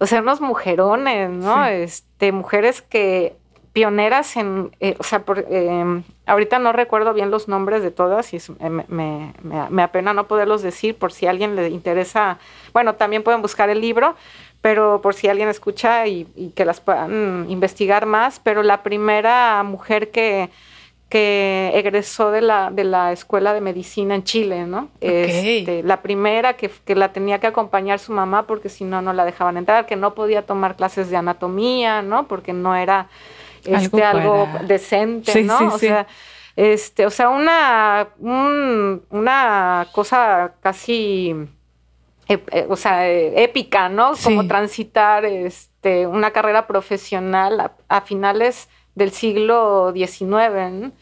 o sea, unos mujerones, ¿no? Sí. Mujeres pioneras en, o sea, ahorita no recuerdo bien los nombres de todas y me apena no poderlos decir por si a alguien le interesa. Bueno, también pueden buscar el libro, pero por si alguien escucha y que las puedan investigar más. Pero la primera mujer que egresó de la Escuela de Medicina en Chile, ¿no? Okay. La primera que la tenía que acompañar su mamá porque si no, no la dejaban entrar, que no podía tomar clases de anatomía, ¿no? Porque no era algo decente, sí, ¿no? Sí, o sea, una cosa casi, o sea, épica, ¿no? Sí. Como transitar una carrera profesional a finales del siglo XIX, ¿no?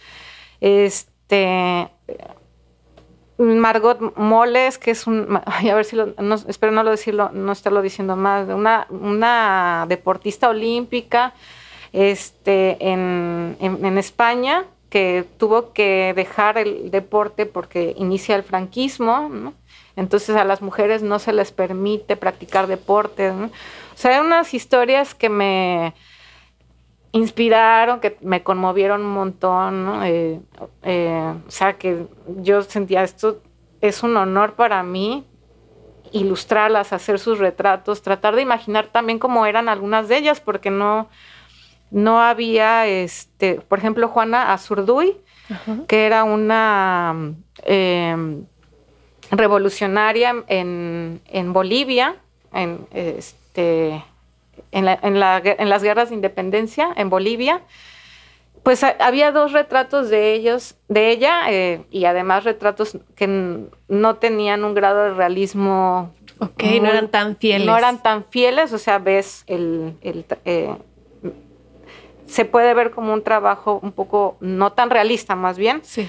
Margot Moles, que es a ver si espero no estarlo diciendo más, una deportista olímpica, en España, que tuvo que dejar el deporte porque inicia el franquismo, ¿no? Entonces a las mujeres no se les permite practicar deporte, ¿no? O sea, hay unas historias que me inspiraron, que me conmovieron un montón, ¿no? O sea, que yo sentía, esto es un honor para mí, ilustrarlas, hacer sus retratos, tratar de imaginar también cómo eran algunas de ellas, porque no había, por ejemplo, Juana Azurduy, uh-huh, que era una revolucionaria en Bolivia, en las guerras de independencia en Bolivia. Pues había 2 retratos de ella, y además retratos que no tenían un grado de realismo. Ok, no eran tan fieles. No eran tan fieles, o sea, ves se puede ver como un trabajo un poco no tan realista, más bien. Sí.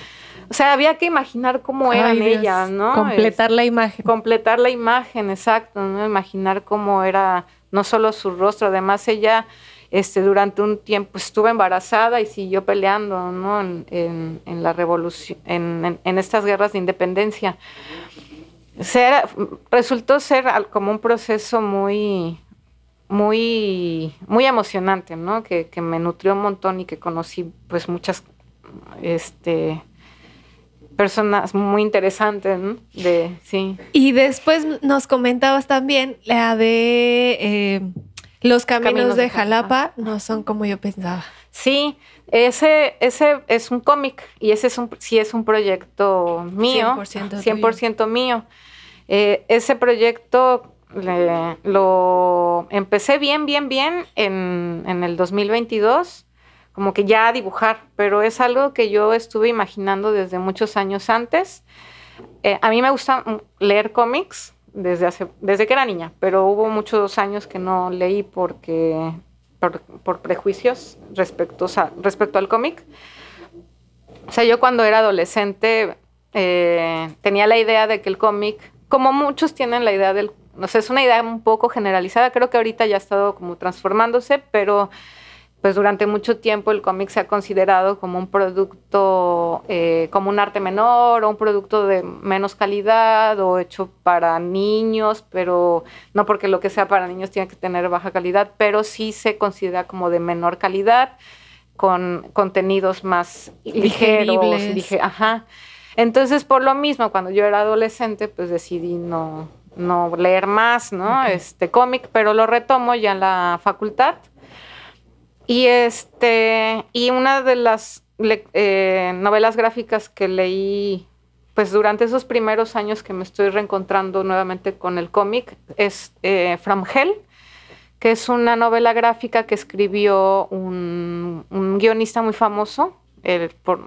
O sea, había que imaginar cómo eran ellas, ¿no? Completar la imagen. Completar la imagen, exacto, ¿no? Imaginar cómo era no solo su rostro, además ella durante un tiempo estuvo embarazada y siguió peleando, ¿no? En la revolución, en estas guerras de independencia. O sea, resultó ser como un proceso muy, muy, muy emocionante, ¿no? Que me nutrió un montón y que conocí pues muchas personas muy interesantes, ¿no? Sí. Y después nos comentabas también la de Los caminos de Jalapa no son como yo pensaba. Sí, ese es un cómic y ese sí es un proyecto mío, 100% mío. Ese proyecto lo empecé bien en el 2022, como que ya a dibujar, pero es algo que yo estuve imaginando desde muchos años antes. A mí me gusta leer cómics desde que era niña, pero hubo muchos años que no leí por prejuicios respecto al cómic. O sea, yo cuando era adolescente tenía la idea de que el cómic, como muchos tienen la idea no sé, es una idea un poco generalizada, creo que ahorita ya ha estado como transformándose, pero pues durante mucho tiempo el cómic se ha considerado como un producto, como un arte menor o un producto de menos calidad o hecho para niños, pero no porque lo que sea para niños tiene que tener baja calidad, pero sí se considera como de menor calidad, con contenidos más ligeros. Ajá. Entonces, por lo mismo, cuando yo era adolescente, pues decidí no leer más, ¿no? Okay. Cómic, pero lo retomo ya en la facultad. Y una de las novelas gráficas que leí, pues durante esos primeros años que me estoy reencontrando nuevamente con el cómic, es From Hell, que es una novela gráfica que escribió un guionista muy famoso,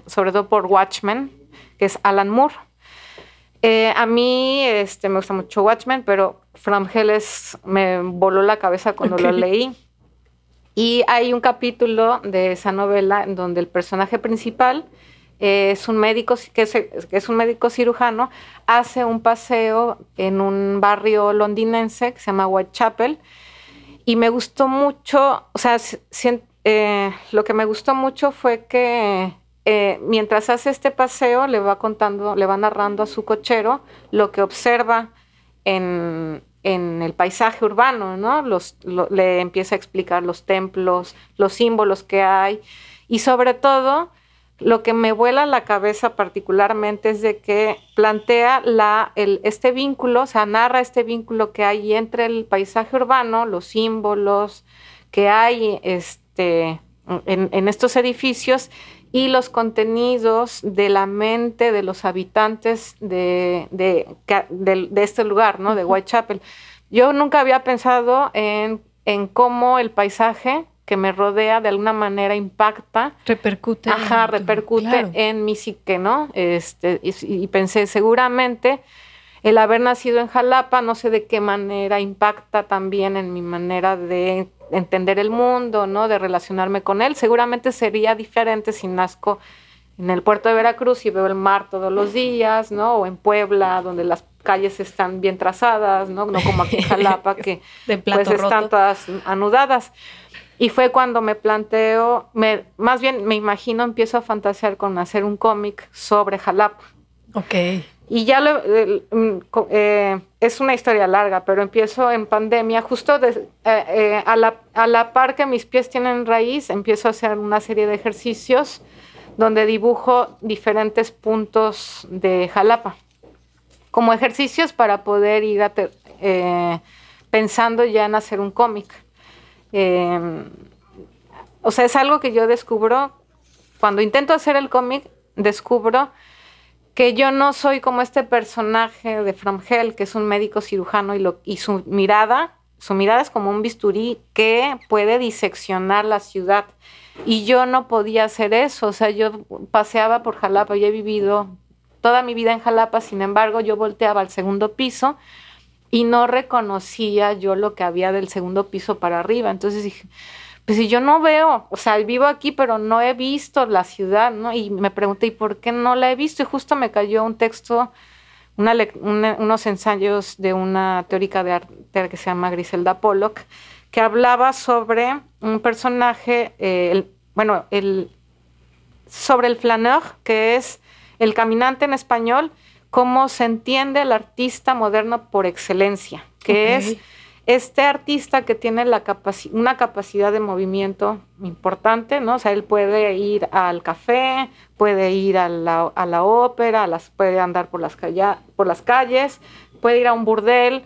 sobre todo por Watchmen, que es Alan Moore. A mí me gusta mucho Watchmen, pero From Hell me voló la cabeza cuando lo leí. Y hay un capítulo de esa novela en donde el personaje principal es un médico, que es un médico cirujano, hace un paseo en un barrio londinense que se llama Whitechapel, y me gustó mucho, o sea, lo que me gustó mucho fue que mientras hace este paseo le va narrando a su cochero lo que observa en el paisaje urbano, ¿no? Le empieza a explicar los templos, los símbolos que hay, y sobre todo lo que me vuela la cabeza particularmente es de que plantea este vínculo, o sea, narra este vínculo que hay entre el paisaje urbano, los símbolos que hay en estos edificios, y los contenidos de la mente de los habitantes de este lugar, ¿no? De Whitechapel. Yo nunca había pensado en cómo el paisaje que me rodea de alguna manera impacta. Repercute. Ajá, repercute claro. En mi psique, ¿no? Y pensé, seguramente el haber nacido en Jalapa, no sé de qué manera impacta también en mi manera de entender el mundo, ¿no? De relacionarme con él. Seguramente sería diferente si nazco en el puerto de Veracruz y veo el mar todos los días, ¿no? O en Puebla, donde las calles están bien trazadas, ¿no? No como aquí en Jalapa, que pues están todas anudadas. Y fue cuando me planteo, más bien me imagino, empiezo a fantasear con hacer un cómic sobre Jalapa. Ok. Y ya es una historia larga, pero empiezo en pandemia, justo a la par que mis pies tienen raíz, empiezo a hacer una serie de ejercicios donde dibujo diferentes puntos de Jalapa, como ejercicios para poder ir pensando ya en hacer un cómic. O sea, es algo que yo descubro, cuando intento hacer el cómic, descubro que yo no soy como este personaje de From Hell, que es un médico cirujano y su mirada es como un bisturí que puede diseccionar la ciudad. Y yo no podía hacer eso, o sea, yo paseaba por Jalapa, yo he vivido toda mi vida en Jalapa, sin embargo, yo volteaba al segundo piso y no reconocía yo lo que había del segundo piso para arriba. Entonces dije, pues si yo no veo, o sea, vivo aquí, pero no he visto la ciudad, ¿no? Y me pregunté, ¿y por qué no la he visto? Y justo me cayó un texto, unos ensayos de una teórica de arte que se llama Griselda Pollock, que hablaba sobre un personaje, sobre el flaneur, que es el caminante en español, cómo se entiende el artista moderno por excelencia, que es este artista que tiene una capacidad de movimiento importante, ¿no? O sea, él puede ir al café, puede ir a la ópera, puede andar por las calles, puede ir a un burdel,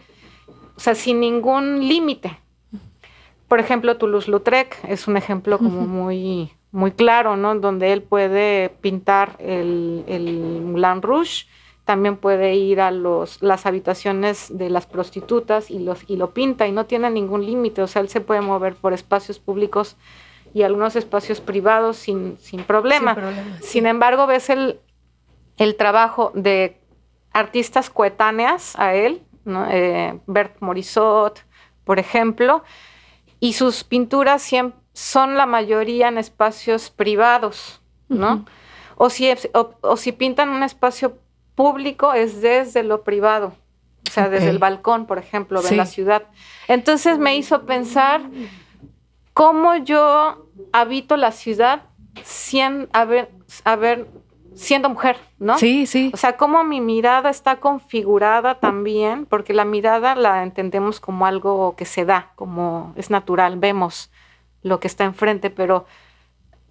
o sea, sin ningún límite. Por ejemplo, Toulouse-Lautrec es un ejemplo como muy, muy claro, ¿no? Donde él puede pintar el Moulin Rouge, también puede ir a las habitaciones de las prostitutas y lo pinta y no tiene ningún límite. O sea, él se puede mover por espacios públicos y algunos espacios privados sin problema. Sí. Sin embargo, ves el trabajo de artistas coetáneas a él, ¿no? Bert Morisot, por ejemplo, y sus pinturas son la mayoría en espacios privados, ¿no? O si pintan un espacio público es desde lo privado, o sea, desde el balcón, por ejemplo, de la ciudad. Entonces me hizo pensar cómo yo habito la ciudad siendo mujer, ¿no? Sí, sí. O sea, cómo mi mirada está configurada también, porque la mirada la entendemos como algo que se da, como es natural, vemos lo que está enfrente, pero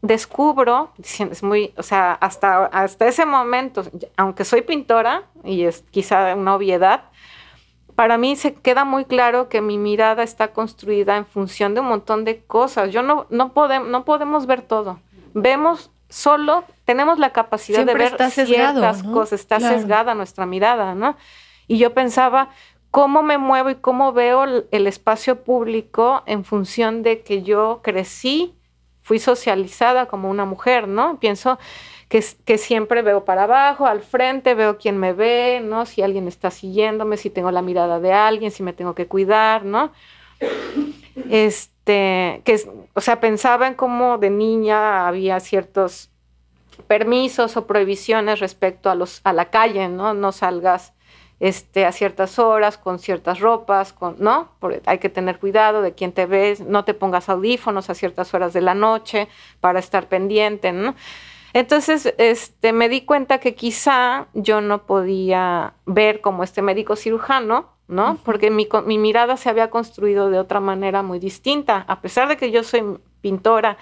descubro, es muy, o sea, hasta ese momento, aunque soy pintora, y es quizá una obviedad, para mí se queda muy claro que mi mirada está construida en función de un montón de cosas. No podemos ver todo. Vemos solo, tenemos la capacidad siempre de ver ciertas cosas. Está sesgada nuestra mirada, ¿no? Y yo pensaba, ¿cómo me muevo y cómo veo el espacio público en función de que yo crecí, fui socializada como una mujer, ¿no? Pienso que siempre veo para abajo, al frente, veo quién me ve, ¿no? Si alguien está siguiéndome, si tengo la mirada de alguien, si me tengo que cuidar, ¿no? O sea, pensaba en cómo de niña había ciertos permisos o prohibiciones respecto a la calle, ¿no? No salgas a ciertas horas, con ciertas ropas, ¿no? Porque hay que tener cuidado de quién te ves, no te pongas audífonos a ciertas horas de la noche para estar pendiente, ¿no? Entonces, me di cuenta que quizá yo no podía ver como este médico cirujano, ¿no? Uh-huh. Porque mi mirada se había construido de otra manera muy distinta. A pesar de que yo soy pintora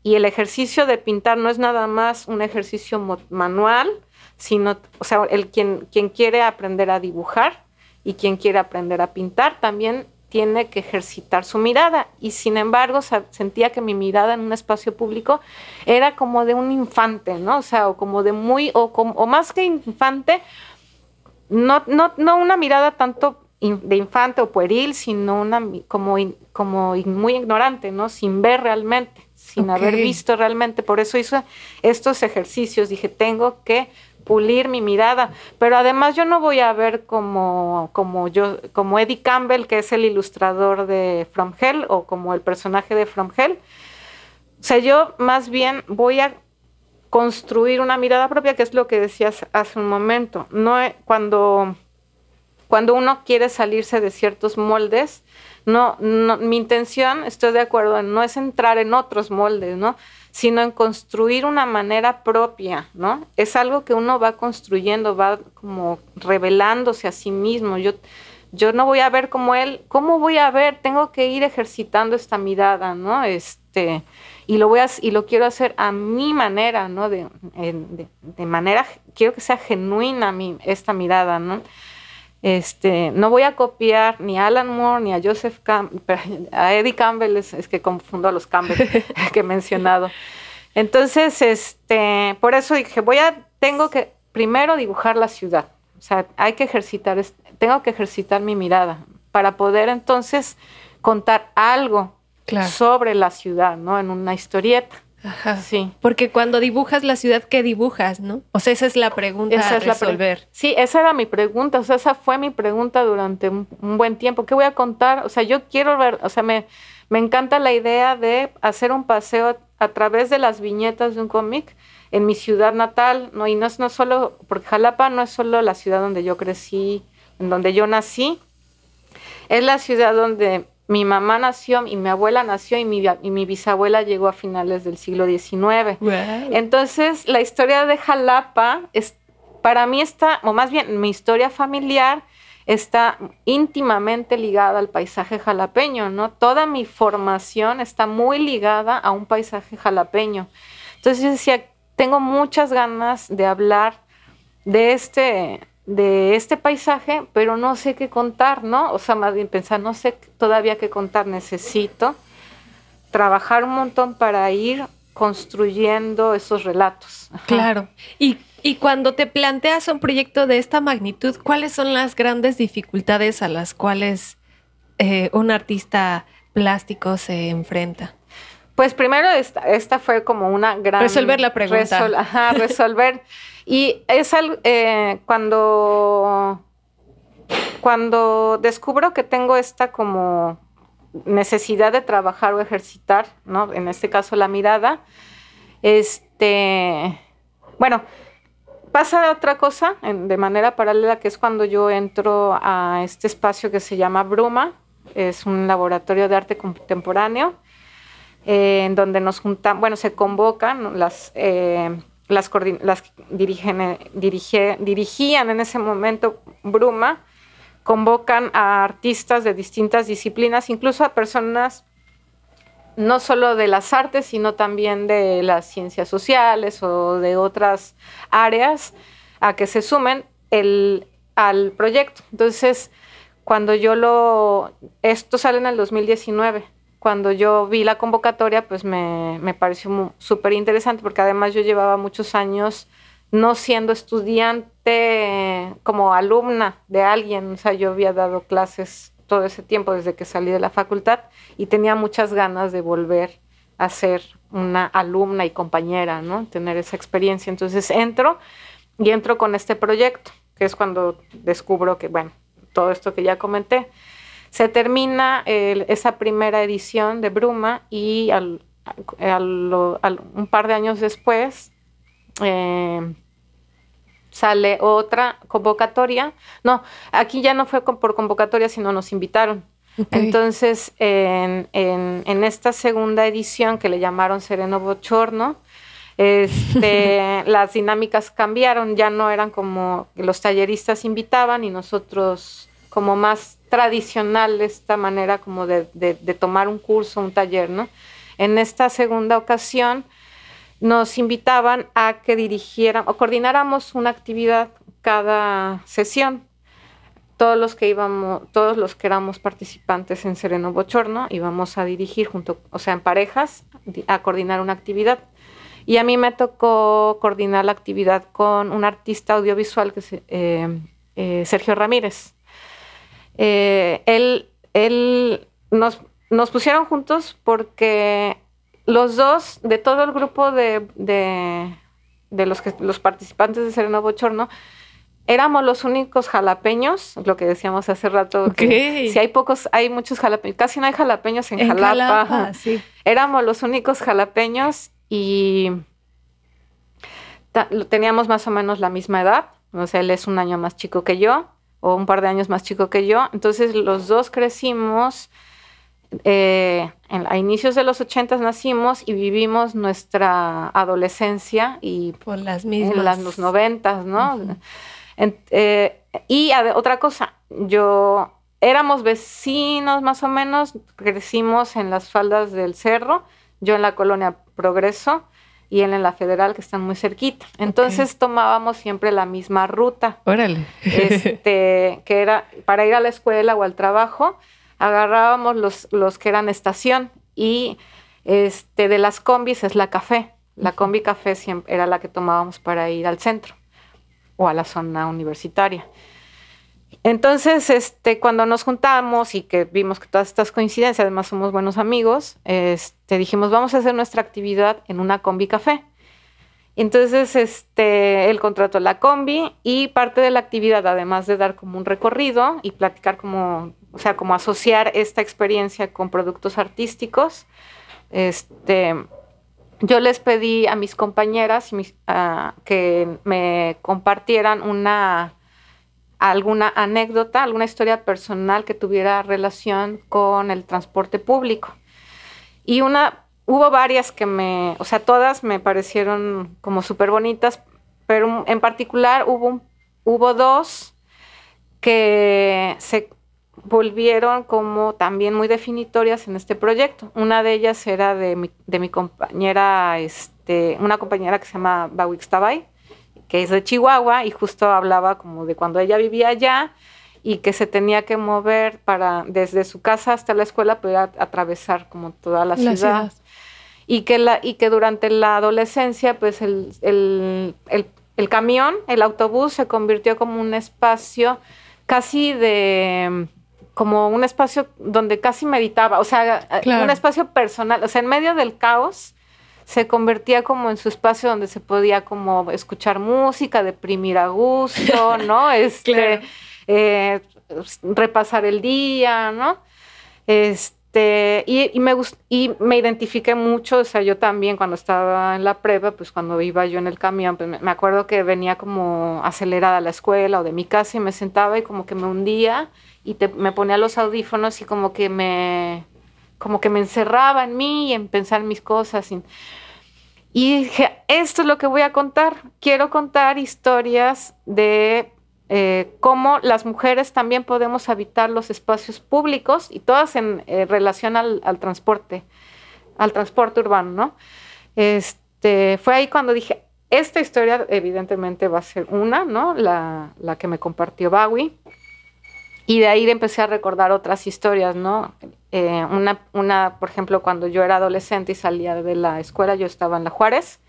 y el ejercicio de pintar no es nada más un ejercicio manual, sino, o sea, quien quiere aprender a dibujar y quien quiere aprender a pintar también tiene que ejercitar su mirada, y sin embargo sentía que mi mirada en un espacio público era como de un infante, ¿no? O sea, o como de o más que infante, no una mirada tanto de infante o pueril, sino una como muy ignorante, ¿no? Sin ver realmente, sin haber visto realmente. Por eso hice estos ejercicios, dije, tengo que pulir mi mirada, pero además yo no voy a ver como Eddie Campbell, que es el ilustrador de From Hell, o como el personaje de From Hell. O sea, yo más bien voy a construir una mirada propia, que es lo que decías hace un momento. No, cuando uno quiere salirse de ciertos moldes, mi intención, estoy de acuerdo, no es entrar en otros moldes, ¿no? Sino en construir una manera propia, ¿no? Es algo que uno va construyendo, va como revelándose a sí mismo. Yo no voy a ver como él. ¿Cómo voy a ver? Tengo que ir ejercitando esta mirada, ¿no? Y lo quiero hacer a mi manera, ¿no? De manera, quiero que sea genuina esta mirada, ¿no? No voy a copiar ni a Alan Moore ni a Joseph Campbell, a Eddie Campbell, es que confundo a los Campbell que he mencionado. Entonces, por eso dije, tengo que primero dibujar la ciudad. O sea, tengo que ejercitar mi mirada para poder entonces contar algo sobre la ciudad, ¿no? En una historieta. Ajá. Sí. Porque cuando dibujas la ciudad, ¿qué dibujas, no? O sea, esa es la pregunta a resolver. Sí, esa era mi pregunta. O sea, esa fue mi pregunta durante un buen tiempo. ¿Qué voy a contar? O sea, yo quiero ver, o sea, me encanta la idea de hacer un paseo a través de las viñetas de un cómic en mi ciudad natal, ¿no? Y no solo, porque Jalapa no es solo la ciudad donde yo crecí, en donde yo nací, es la ciudad donde mi mamá nació y mi abuela nació y mi bisabuela llegó a finales del siglo XIX. Wow. Entonces, la historia de Jalapa para mí o más bien mi historia familiar está íntimamente ligada al paisaje jalapeño, ¿no? Toda mi formación está muy ligada a un paisaje jalapeño. Entonces yo decía, tengo muchas ganas de hablar de este paisaje, pero no sé qué contar, ¿no? O sea, más bien pensar, no sé todavía qué contar, necesito trabajar un montón para ir construyendo esos relatos. Ajá. Claro. Y cuando te planteas un proyecto de esta magnitud, ¿cuáles son las grandes dificultades a las cuales un artista plástico se enfrenta? Pues primero esta fue como una gran... Resolver la pregunta. Resolver. Y es cuando descubro que tengo esta como necesidad de trabajar o ejercitar, ¿no? En este caso la mirada, bueno, pasa otra cosa de manera paralela, que es cuando yo entro a este espacio que se llama Bruma, es un laboratorio de arte contemporáneo. en donde nos juntan, bueno, se convocan dirigían en ese momento Bruma, convocan a artistas de distintas disciplinas, incluso a personas no solo de las artes, sino también de las ciencias sociales o de otras áreas, a que se sumen al proyecto. Entonces, esto sale en el 2019, cuando yo vi la convocatoria, pues me pareció súper interesante, porque además yo llevaba muchos años no siendo estudiante como alumna de alguien, o sea, yo había dado clases todo ese tiempo desde que salí de la facultad y tenía muchas ganas de volver a ser una alumna y compañera, ¿no? Tener esa experiencia. Entonces entro con este proyecto, que es cuando descubro que, bueno, todo esto que ya comenté. Se termina esa primera edición de Bruma y un par de años después sale otra convocatoria. No, aquí ya no fue por convocatoria, sino nos invitaron. Okay. Entonces, en esta segunda edición, que le llamaron Sereno Bochorno, las dinámicas cambiaron, ya no eran como los talleristas invitaban y nosotros como más tradicional esta manera como de tomar un curso, un taller, ¿no? En esta segunda ocasión nos invitaban a que dirigieran o coordináramos una actividad cada sesión. Todos los que éramos participantes en Sereno Bochorno íbamos a dirigir en parejas, a coordinar una actividad. Y a mí me tocó coordinar la actividad con un artista audiovisual que es Sergio Ramírez. Él nos pusieron juntos porque los dos, de todo el grupo de los participantes de Sereno Bochorno, éramos los únicos jalapeños, lo que decíamos hace rato. Okay. Que si hay muchos jalapeños, casi no hay jalapeños en Jalapa. Sí. Éramos los únicos jalapeños y teníamos más o menos la misma edad. O sea, él es un año más chico que yo, o un par de años más chico que yo. Entonces, los dos crecimos, a inicios de los 80s nacimos y vivimos nuestra adolescencia y por las mismas. En los 90s, ¿no? Uh-huh. Otra cosa, éramos vecinos más o menos, crecimos en las faldas del cerro, yo en la colonia Progreso y él en la Federal, que están muy cerquita. Entonces tomábamos siempre la misma ruta. Órale. Que era para ir a la escuela o al trabajo, agarrábamos los que eran estación y de las combis es la café. La combi café siempre era la que tomábamos para ir al centro o a la zona universitaria. Entonces, cuando nos juntamos y que vimos que todas estas coincidencias, además somos buenos amigos, dijimos, vamos a hacer nuestra actividad en una combi café. Entonces, él contrató la combi y parte de la actividad, además de dar como un recorrido y platicar como asociar esta experiencia con productos artísticos, yo les pedí a mis compañeras que me compartieran alguna anécdota, alguna historia personal que tuviera relación con el transporte público. Y hubo varias todas me parecieron como súper bonitas, pero en particular hubo dos que se volvieron como también muy definitorias en este proyecto. Una de ellas era de mi compañera, una compañera que se llama Bawix Tabay, que es de Chihuahua, y justo hablaba como de cuando ella vivía allá y que se tenía que mover desde su casa hasta la escuela, poder atravesar como toda la ciudad. Y que durante la adolescencia, pues el camión, el autobús, se convirtió como un espacio casi como un espacio donde casi meditaba, claro. Un espacio personal, en medio del caos, se convertía como en su espacio donde se podía como escuchar música, deprimir a gusto, ¿no? Claro. Repasar el día, ¿no? Y me identifiqué mucho, yo también cuando estaba en la prepa, pues cuando iba yo en el camión, pues me acuerdo que venía como acelerada a la escuela o de mi casa y me sentaba y como que me hundía y me ponía los audífonos y como que me como que me encerraba en mí y en pensar mis cosas. Y dije, esto es lo que voy a contar. Quiero contar historias de cómo las mujeres también podemos habitar los espacios públicos y todas en relación al transporte urbano, ¿no? Fue ahí cuando dije, esta historia evidentemente va a ser una, ¿no? La que me compartió Bawi. Y de ahí empecé a recordar otras historias, ¿no? Una, por ejemplo, cuando yo era adolescente y salía de la escuela, yo estaba en la Juárez,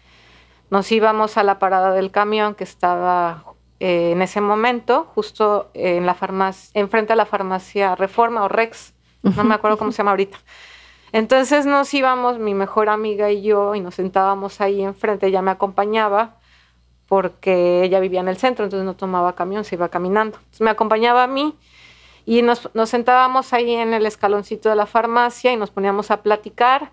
nos íbamos a la parada del camión que estaba en ese momento, justo en la farmacia, enfrente a la farmacia Reforma o Rex, no me acuerdo cómo se llama ahorita. Entonces nos íbamos, mi mejor amiga y yo, y nos sentábamos ahí enfrente, ella me acompañaba, porque ella vivía en el centro, entonces no tomaba camión, se iba caminando. Entonces me acompañaba a mí, y nos sentábamos ahí en el escaloncito de la farmacia y nos poníamos a platicar.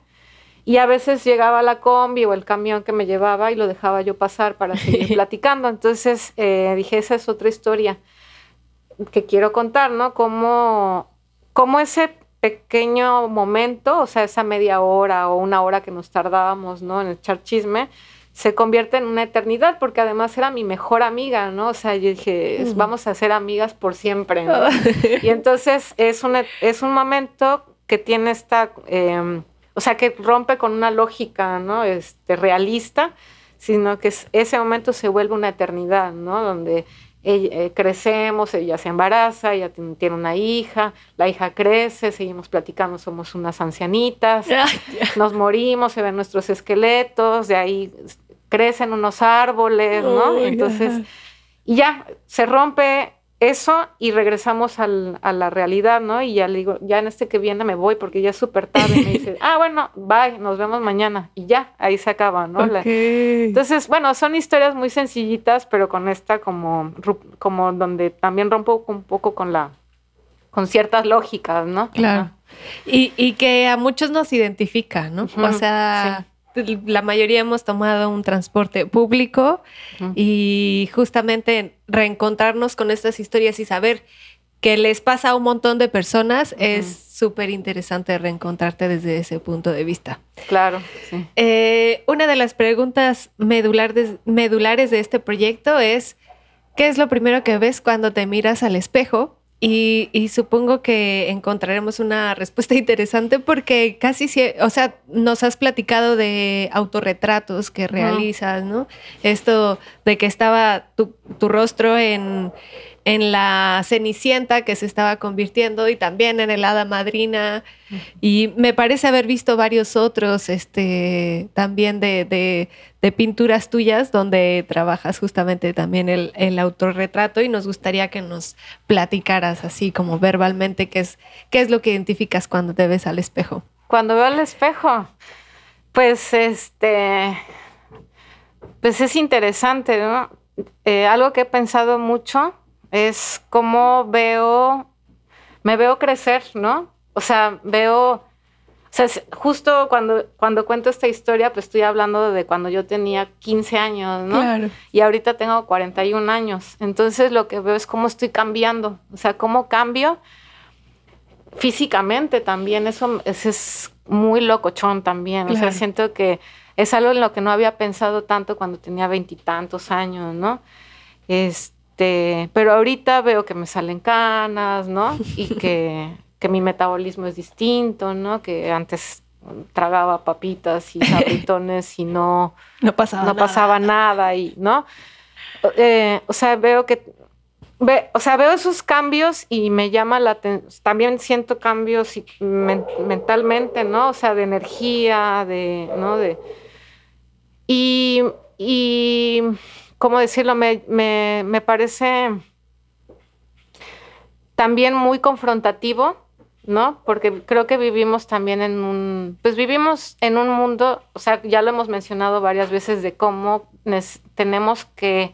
Y a veces llegaba la combi o el camión que me llevaba y lo dejaba yo pasar para seguir platicando. Entonces dije, esa es otra historia que quiero contar, ¿no? Cómo ese pequeño momento, o sea, esa media hora o una hora que nos tardábamos, ¿no? En echar chisme, se convierte en una eternidad, porque además era mi mejor amiga, ¿no? O sea, yo dije, vamos a ser amigas por siempre, ¿no? Y entonces es un momento que tiene esta, o sea, que rompe con una lógica, ¿no? Realista, sino que ese momento se vuelve una eternidad, ¿no? Donde crecemos, ella se embaraza, ella tiene una hija, la hija crece, seguimos platicando, somos unas ancianitas, nos morimos, se ven nuestros esqueletos, de ahí crecen unos árboles, ¿no? Entonces, y ya se rompe eso y regresamos a la realidad, ¿no? Y ya le digo, ya en que viene me voy porque ya es súper tarde. Y me dice, bueno, bye, nos vemos mañana. Y ya, ahí se acaba, ¿no? Entonces, bueno, son historias muy sencillitas, pero con esta como donde también rompo un poco con ciertas lógicas, ¿no? Claro. Y que a muchos nos identifica, ¿no? O sea... Sí. La mayoría hemos tomado un transporte público y justamente reencontrarnos con estas historias y saber que les pasa a un montón de personas es súper interesante reencontrarte desde ese punto de vista. Claro, sí. Una de las preguntas medulares de este proyecto es ¿qué es lo primero que ves cuando te miras al espejo? Y supongo que encontraremos una respuesta interesante porque casi, o sea, nos has platicado de autorretratos que realizas, ¿no? Esto de que estaba tu rostro en la Cenicienta que se estaba convirtiendo y también en el Hada Madrina. Y me parece haber visto varios otros también de pinturas tuyas donde trabajas justamente también el autorretrato y nos gustaría que nos platicaras así como verbalmente qué es lo que identificas cuando te ves al espejo. Cuando veo al espejo, pues pues es interesante, ¿no? Algo que he pensado mucho es cómo me veo crecer, ¿no? O sea, justo cuando cuento esta historia, pues estoy hablando de cuando yo tenía 15 años, ¿no? Claro. Y ahorita tengo 41 años. Entonces lo que veo es cómo estoy cambiando, o sea, cómo cambio físicamente también. Eso es muy locochón también. Claro. O sea, siento que es algo en lo que no había pensado tanto cuando tenía 20 y tantos años, ¿no? Pero ahorita veo que me salen canas, ¿no? Y que mi metabolismo es distinto, ¿no? Que antes tragaba papitas y sabritones y no pasaba nada y, ¿no? O sea, veo esos cambios y me llama la atención. También siento cambios mentalmente, ¿no? O sea, de energía, ¿no? Y ¿cómo decirlo? Me parece también muy confrontativo, ¿no? Porque creo que vivimos también vivimos en un mundo, o sea, ya lo hemos mencionado varias veces de cómo tenemos que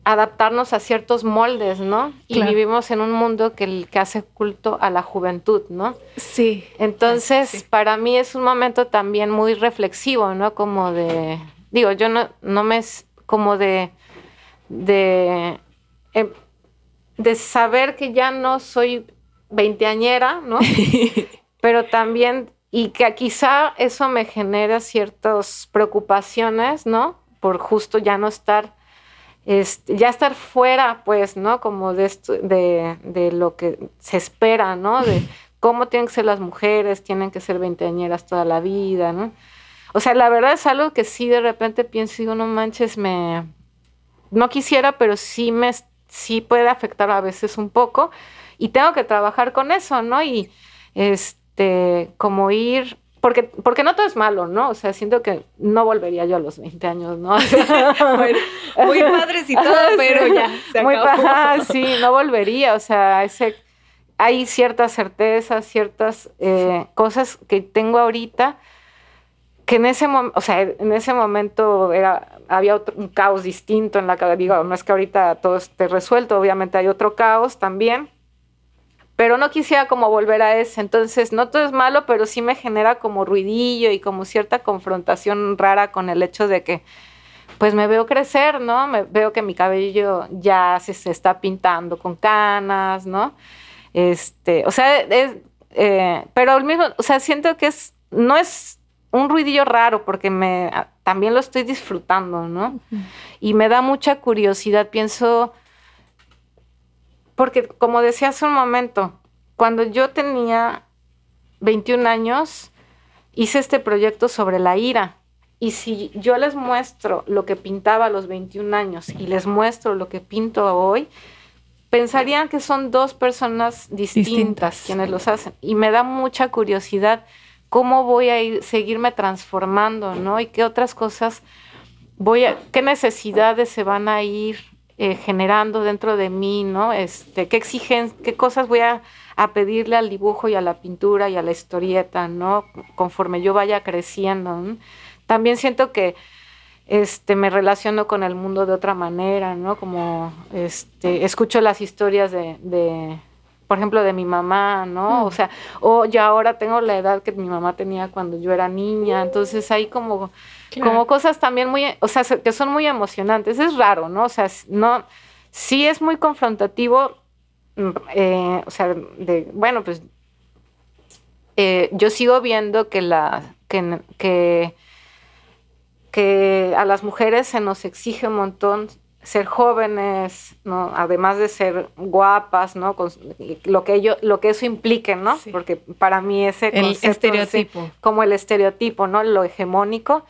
adaptarnos a ciertos moldes, ¿no? Y claro. Vivimos en un mundo que hace culto a la juventud, ¿no? Sí. Entonces, sí. Para mí es un momento también muy reflexivo, ¿no? Como yo no me... como de saber que ya no soy veinteañera, ¿no? pero también, y que quizá eso me genera ciertas preocupaciones, ¿no? Por justo ya no estar, ya estar fuera, pues, ¿no? Como de esto, de lo que se espera, ¿no? De cómo tienen que ser las mujeres, tienen que ser veinteañeras toda la vida, ¿no? O sea, la verdad es algo que sí de repente pienso y digo, no manches, no quisiera, pero sí puede afectar a veces un poco y tengo que trabajar con eso, ¿no? Y como ir, porque no todo es malo, ¿no? O sea, siento que no volvería yo a los 20 años, ¿no? O sea, bueno, muy padres y todo, pero ya, se acabó. Sí, no volvería, o sea, hay ciertas certezas, ciertas cosas que tengo ahorita que en ese momento había un caos distinto en la cabeza. Digo, no es que ahorita todo esté resuelto, obviamente hay otro caos también, pero no quisiera como volver a ese. Entonces, no todo es malo, pero sí me genera como ruidillo y como cierta confrontación rara con el hecho de que, pues me veo crecer, ¿no? Me veo que mi cabello ya se está pintando con canas, ¿no? O sea, pero al mismo, o sea, siento que no es un ruidillo raro porque también lo estoy disfrutando, ¿no? Uh-huh. Y me da mucha curiosidad, pienso, porque como decía hace un momento, cuando yo tenía 21 años, hice este proyecto sobre la ira. Y si yo les muestro lo que pintaba a los 21 años y les muestro lo que pinto hoy, pensarían que son dos personas distintas quienes los hacen. Y me da mucha curiosidad cómo voy a seguirme transformando, ¿no? Y qué otras cosas qué necesidades se van a ir generando dentro de mí, ¿no? Qué cosas voy a pedirle al dibujo y a la pintura y a la historieta, ¿no? Conforme yo vaya creciendo, ¿no? También siento que me relaciono con el mundo de otra manera, ¿no? Como escucho las historias por ejemplo, de mi mamá, ¿no? O sea, ya ahora tengo la edad que mi mamá tenía cuando yo era niña, entonces hay como cosas también o sea, que son muy emocionantes. Es raro, ¿no? O sea, sí es muy confrontativo, o sea, bueno, pues yo sigo viendo que a las mujeres se nos exige un montón ser jóvenes, ¿no? Además de ser guapas, ¿no? Con lo que eso implique, ¿no? Sí. Porque para mí ese concepto, estereotipo, como el estereotipo, ¿no? Lo hegemónico.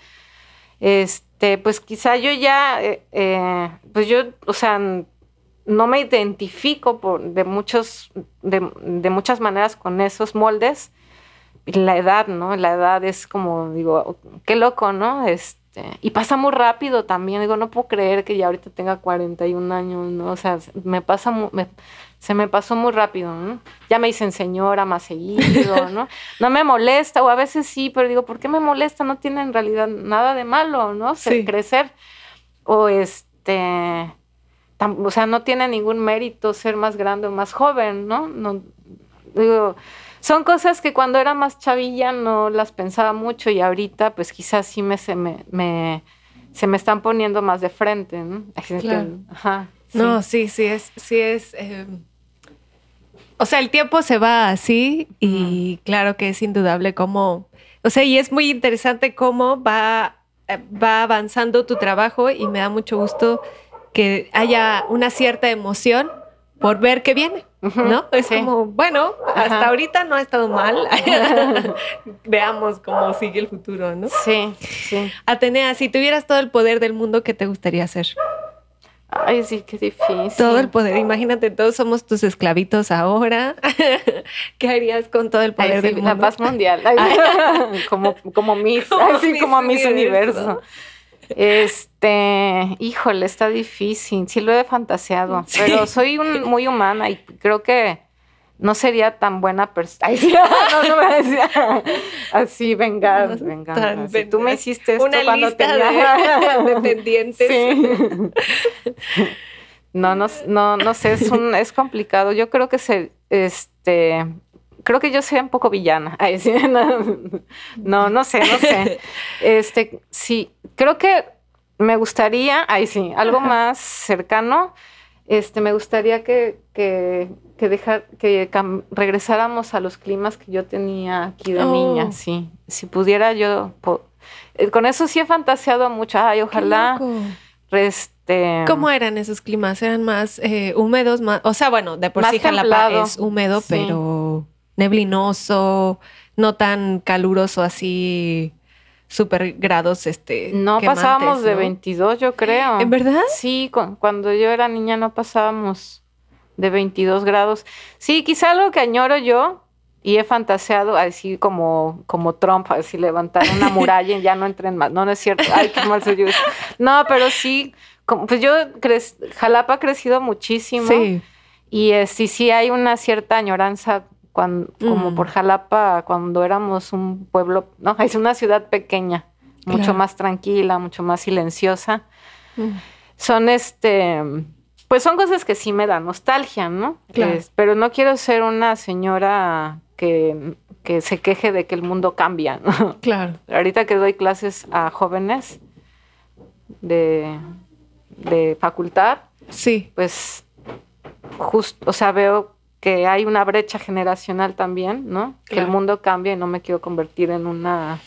Pues quizá yo ya, pues yo, o sea, no me identifico de muchas maneras con esos moldes. La edad, ¿no? La edad es como, digo, qué loco, ¿no? Y pasa muy rápido también. Digo, no puedo creer que ya ahorita tenga 41 años, ¿no? O sea, se me pasó muy rápido, ¿no? Ya me dicen señora más seguido, ¿no? No me molesta, o a veces sí, pero digo, ¿por qué me molesta? No tiene en realidad nada de malo, ¿no? Sí. Crecer. O o sea, no tiene ningún mérito ser más grande o más joven, ¿no? No, digo, son cosas que cuando era más chavilla no las pensaba mucho y ahorita pues quizás sí se me están poniendo más de frente, ¿no? Claro. Ajá, sí. No, sí es o sea, el tiempo se va así y claro que es indudable cómo, o sea, y es muy interesante cómo va avanzando tu trabajo y me da mucho gusto que haya una cierta emoción por ver qué viene, ¿no? Es como, bueno, hasta ahorita no ha estado mal. Veamos cómo sigue el futuro, ¿no? Sí, sí. Atenea, si tuvieras todo el poder del mundo, ¿qué te gustaría hacer? Ay, sí, qué difícil. Todo el poder. Imagínate, todos somos tus esclavitos ahora. ¿Qué harías con todo el poder del mundo? La paz mundial. como Miss. Como Miss Universo. Híjole, está difícil. Sí lo he fantaseado, sí. Pero soy muy humana y creo que no sería tan buena persona. No me decía así, venga. Así. Tú me hiciste esto una cuando lista de pendientes. Sí. No sé, es complicado. Yo creo que creo que yo sería un poco villana. Ay, sí, no sé. Sí, creo que me gustaría, algo más cercano. Me gustaría que regresáramos a los climas que yo tenía aquí de niña, sí. Si pudiera yo... con eso sí he fantaseado mucho. Ay, ojalá... ¿Cómo eran esos climas? ¿Eran más húmedos? O sea, bueno, de por sí templado. Jalapa es húmedo, sí. Pero neblinoso, no tan caluroso así, súper grados no quemantes, pasábamos de ¿no? 22, yo creo. ¿En verdad? Sí, cuando yo era niña no pasábamos de 22 grados. Sí, quizá algo que añoro yo, y he fantaseado así como Trump, así levantar una muralla y ya no entren más. No es cierto. Ay, qué mal soy yo. No, pero sí, pues Jalapa ha crecido muchísimo. Sí. Y sí hay una cierta añoranza como por Jalapa, cuando éramos un pueblo, no, es una ciudad pequeña, mucho más tranquila, mucho más silenciosa. Son pues son cosas que sí me dan nostalgia, ¿no? Claro. Pero no quiero ser una señora que se queje de que el mundo cambia, ¿no? Claro. Ahorita que doy clases a jóvenes de facultad, sí, pues justo, o sea, veo que hay una brecha generacional también, ¿no? Claro. Que el mundo cambia y no me quiero convertir en una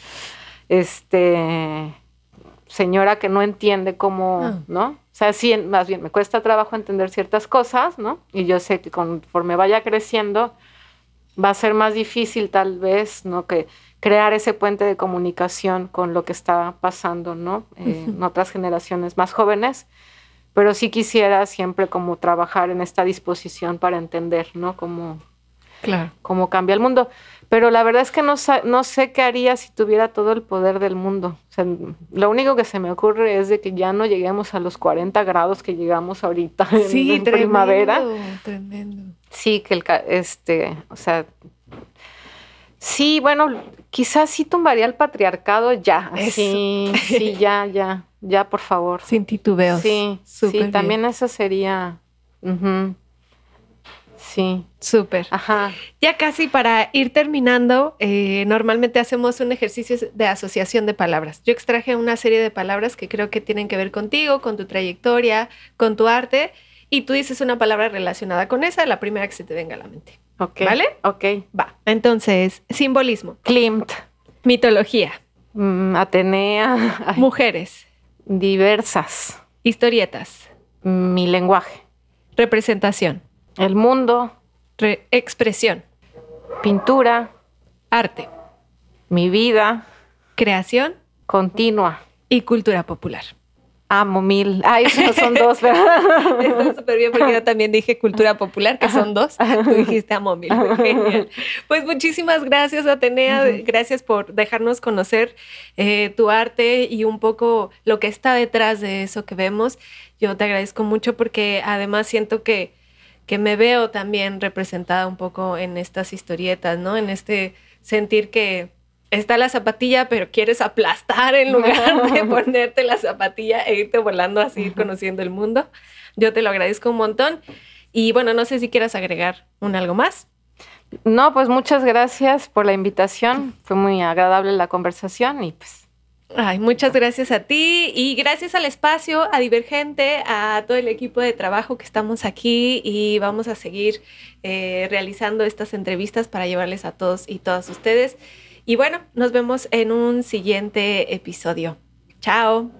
señora que no entiende cómo, ¿no? O sea, sí, más bien me cuesta trabajo entender ciertas cosas, ¿no? Y yo sé que conforme vaya creciendo va a ser más difícil tal vez, ¿no? Que crear ese puente de comunicación con lo que está pasando, ¿no? En otras generaciones más jóvenes. Pero sí quisiera siempre como trabajar en esta disposición para entender, ¿no? Cómo cambia el mundo. Pero la verdad es que no sé qué haría si tuviera todo el poder del mundo. O sea, lo único que se me ocurre es de que ya no lleguemos a los 40 grados que llegamos ahorita en primavera. Tremendo. Sí, que o sea... Sí, bueno, quizás sí tumbaría el patriarcado ya. Sí, ya, por favor. Sin titubeos. Sí, súper sí, también eso sería... Sí. Súper. Ajá. Ya casi para ir terminando, normalmente hacemos un ejercicio de asociación de palabras. Yo extraje una serie de palabras que creo que tienen que ver contigo, con tu trayectoria, con tu arte, y tú dices una palabra relacionada con esa, la primera que se te venga a la mente. Okay. ¿Vale? Ok. Va. Entonces, simbolismo. Klimt. Mitología. Atenea. Ay. Mujeres. Diversas. Historietas. Mi lenguaje. Representación. El mundo. Expresión. Pintura. Arte. Mi vida. Creación. Continua. Y cultura popular. Amo mil. Ay, esos son dos, ¿verdad? Está súper bien porque yo también dije cultura popular, que son dos. Tú dijiste amo mil. Genial. Pues muchísimas gracias, Atenea. Gracias por dejarnos conocer tu arte y un poco lo que está detrás de eso que vemos. Yo te agradezco mucho porque además siento que me veo también representada un poco en estas historietas, ¿no? En este sentir que está la zapatilla, pero quieres aplastar en lugar de ponerte la zapatilla e irte volando así, conociendo el mundo. Yo te lo agradezco un montón. Y bueno, no sé si quieras agregar algo más. No, pues muchas gracias por la invitación. Fue muy agradable la conversación y pues... Ay, muchas gracias a ti y gracias al espacio, a Divergente, a todo el equipo de trabajo que estamos aquí y vamos a seguir realizando estas entrevistas para llevarles a todos y todas ustedes. Y bueno, nos vemos en un siguiente episodio. Chao.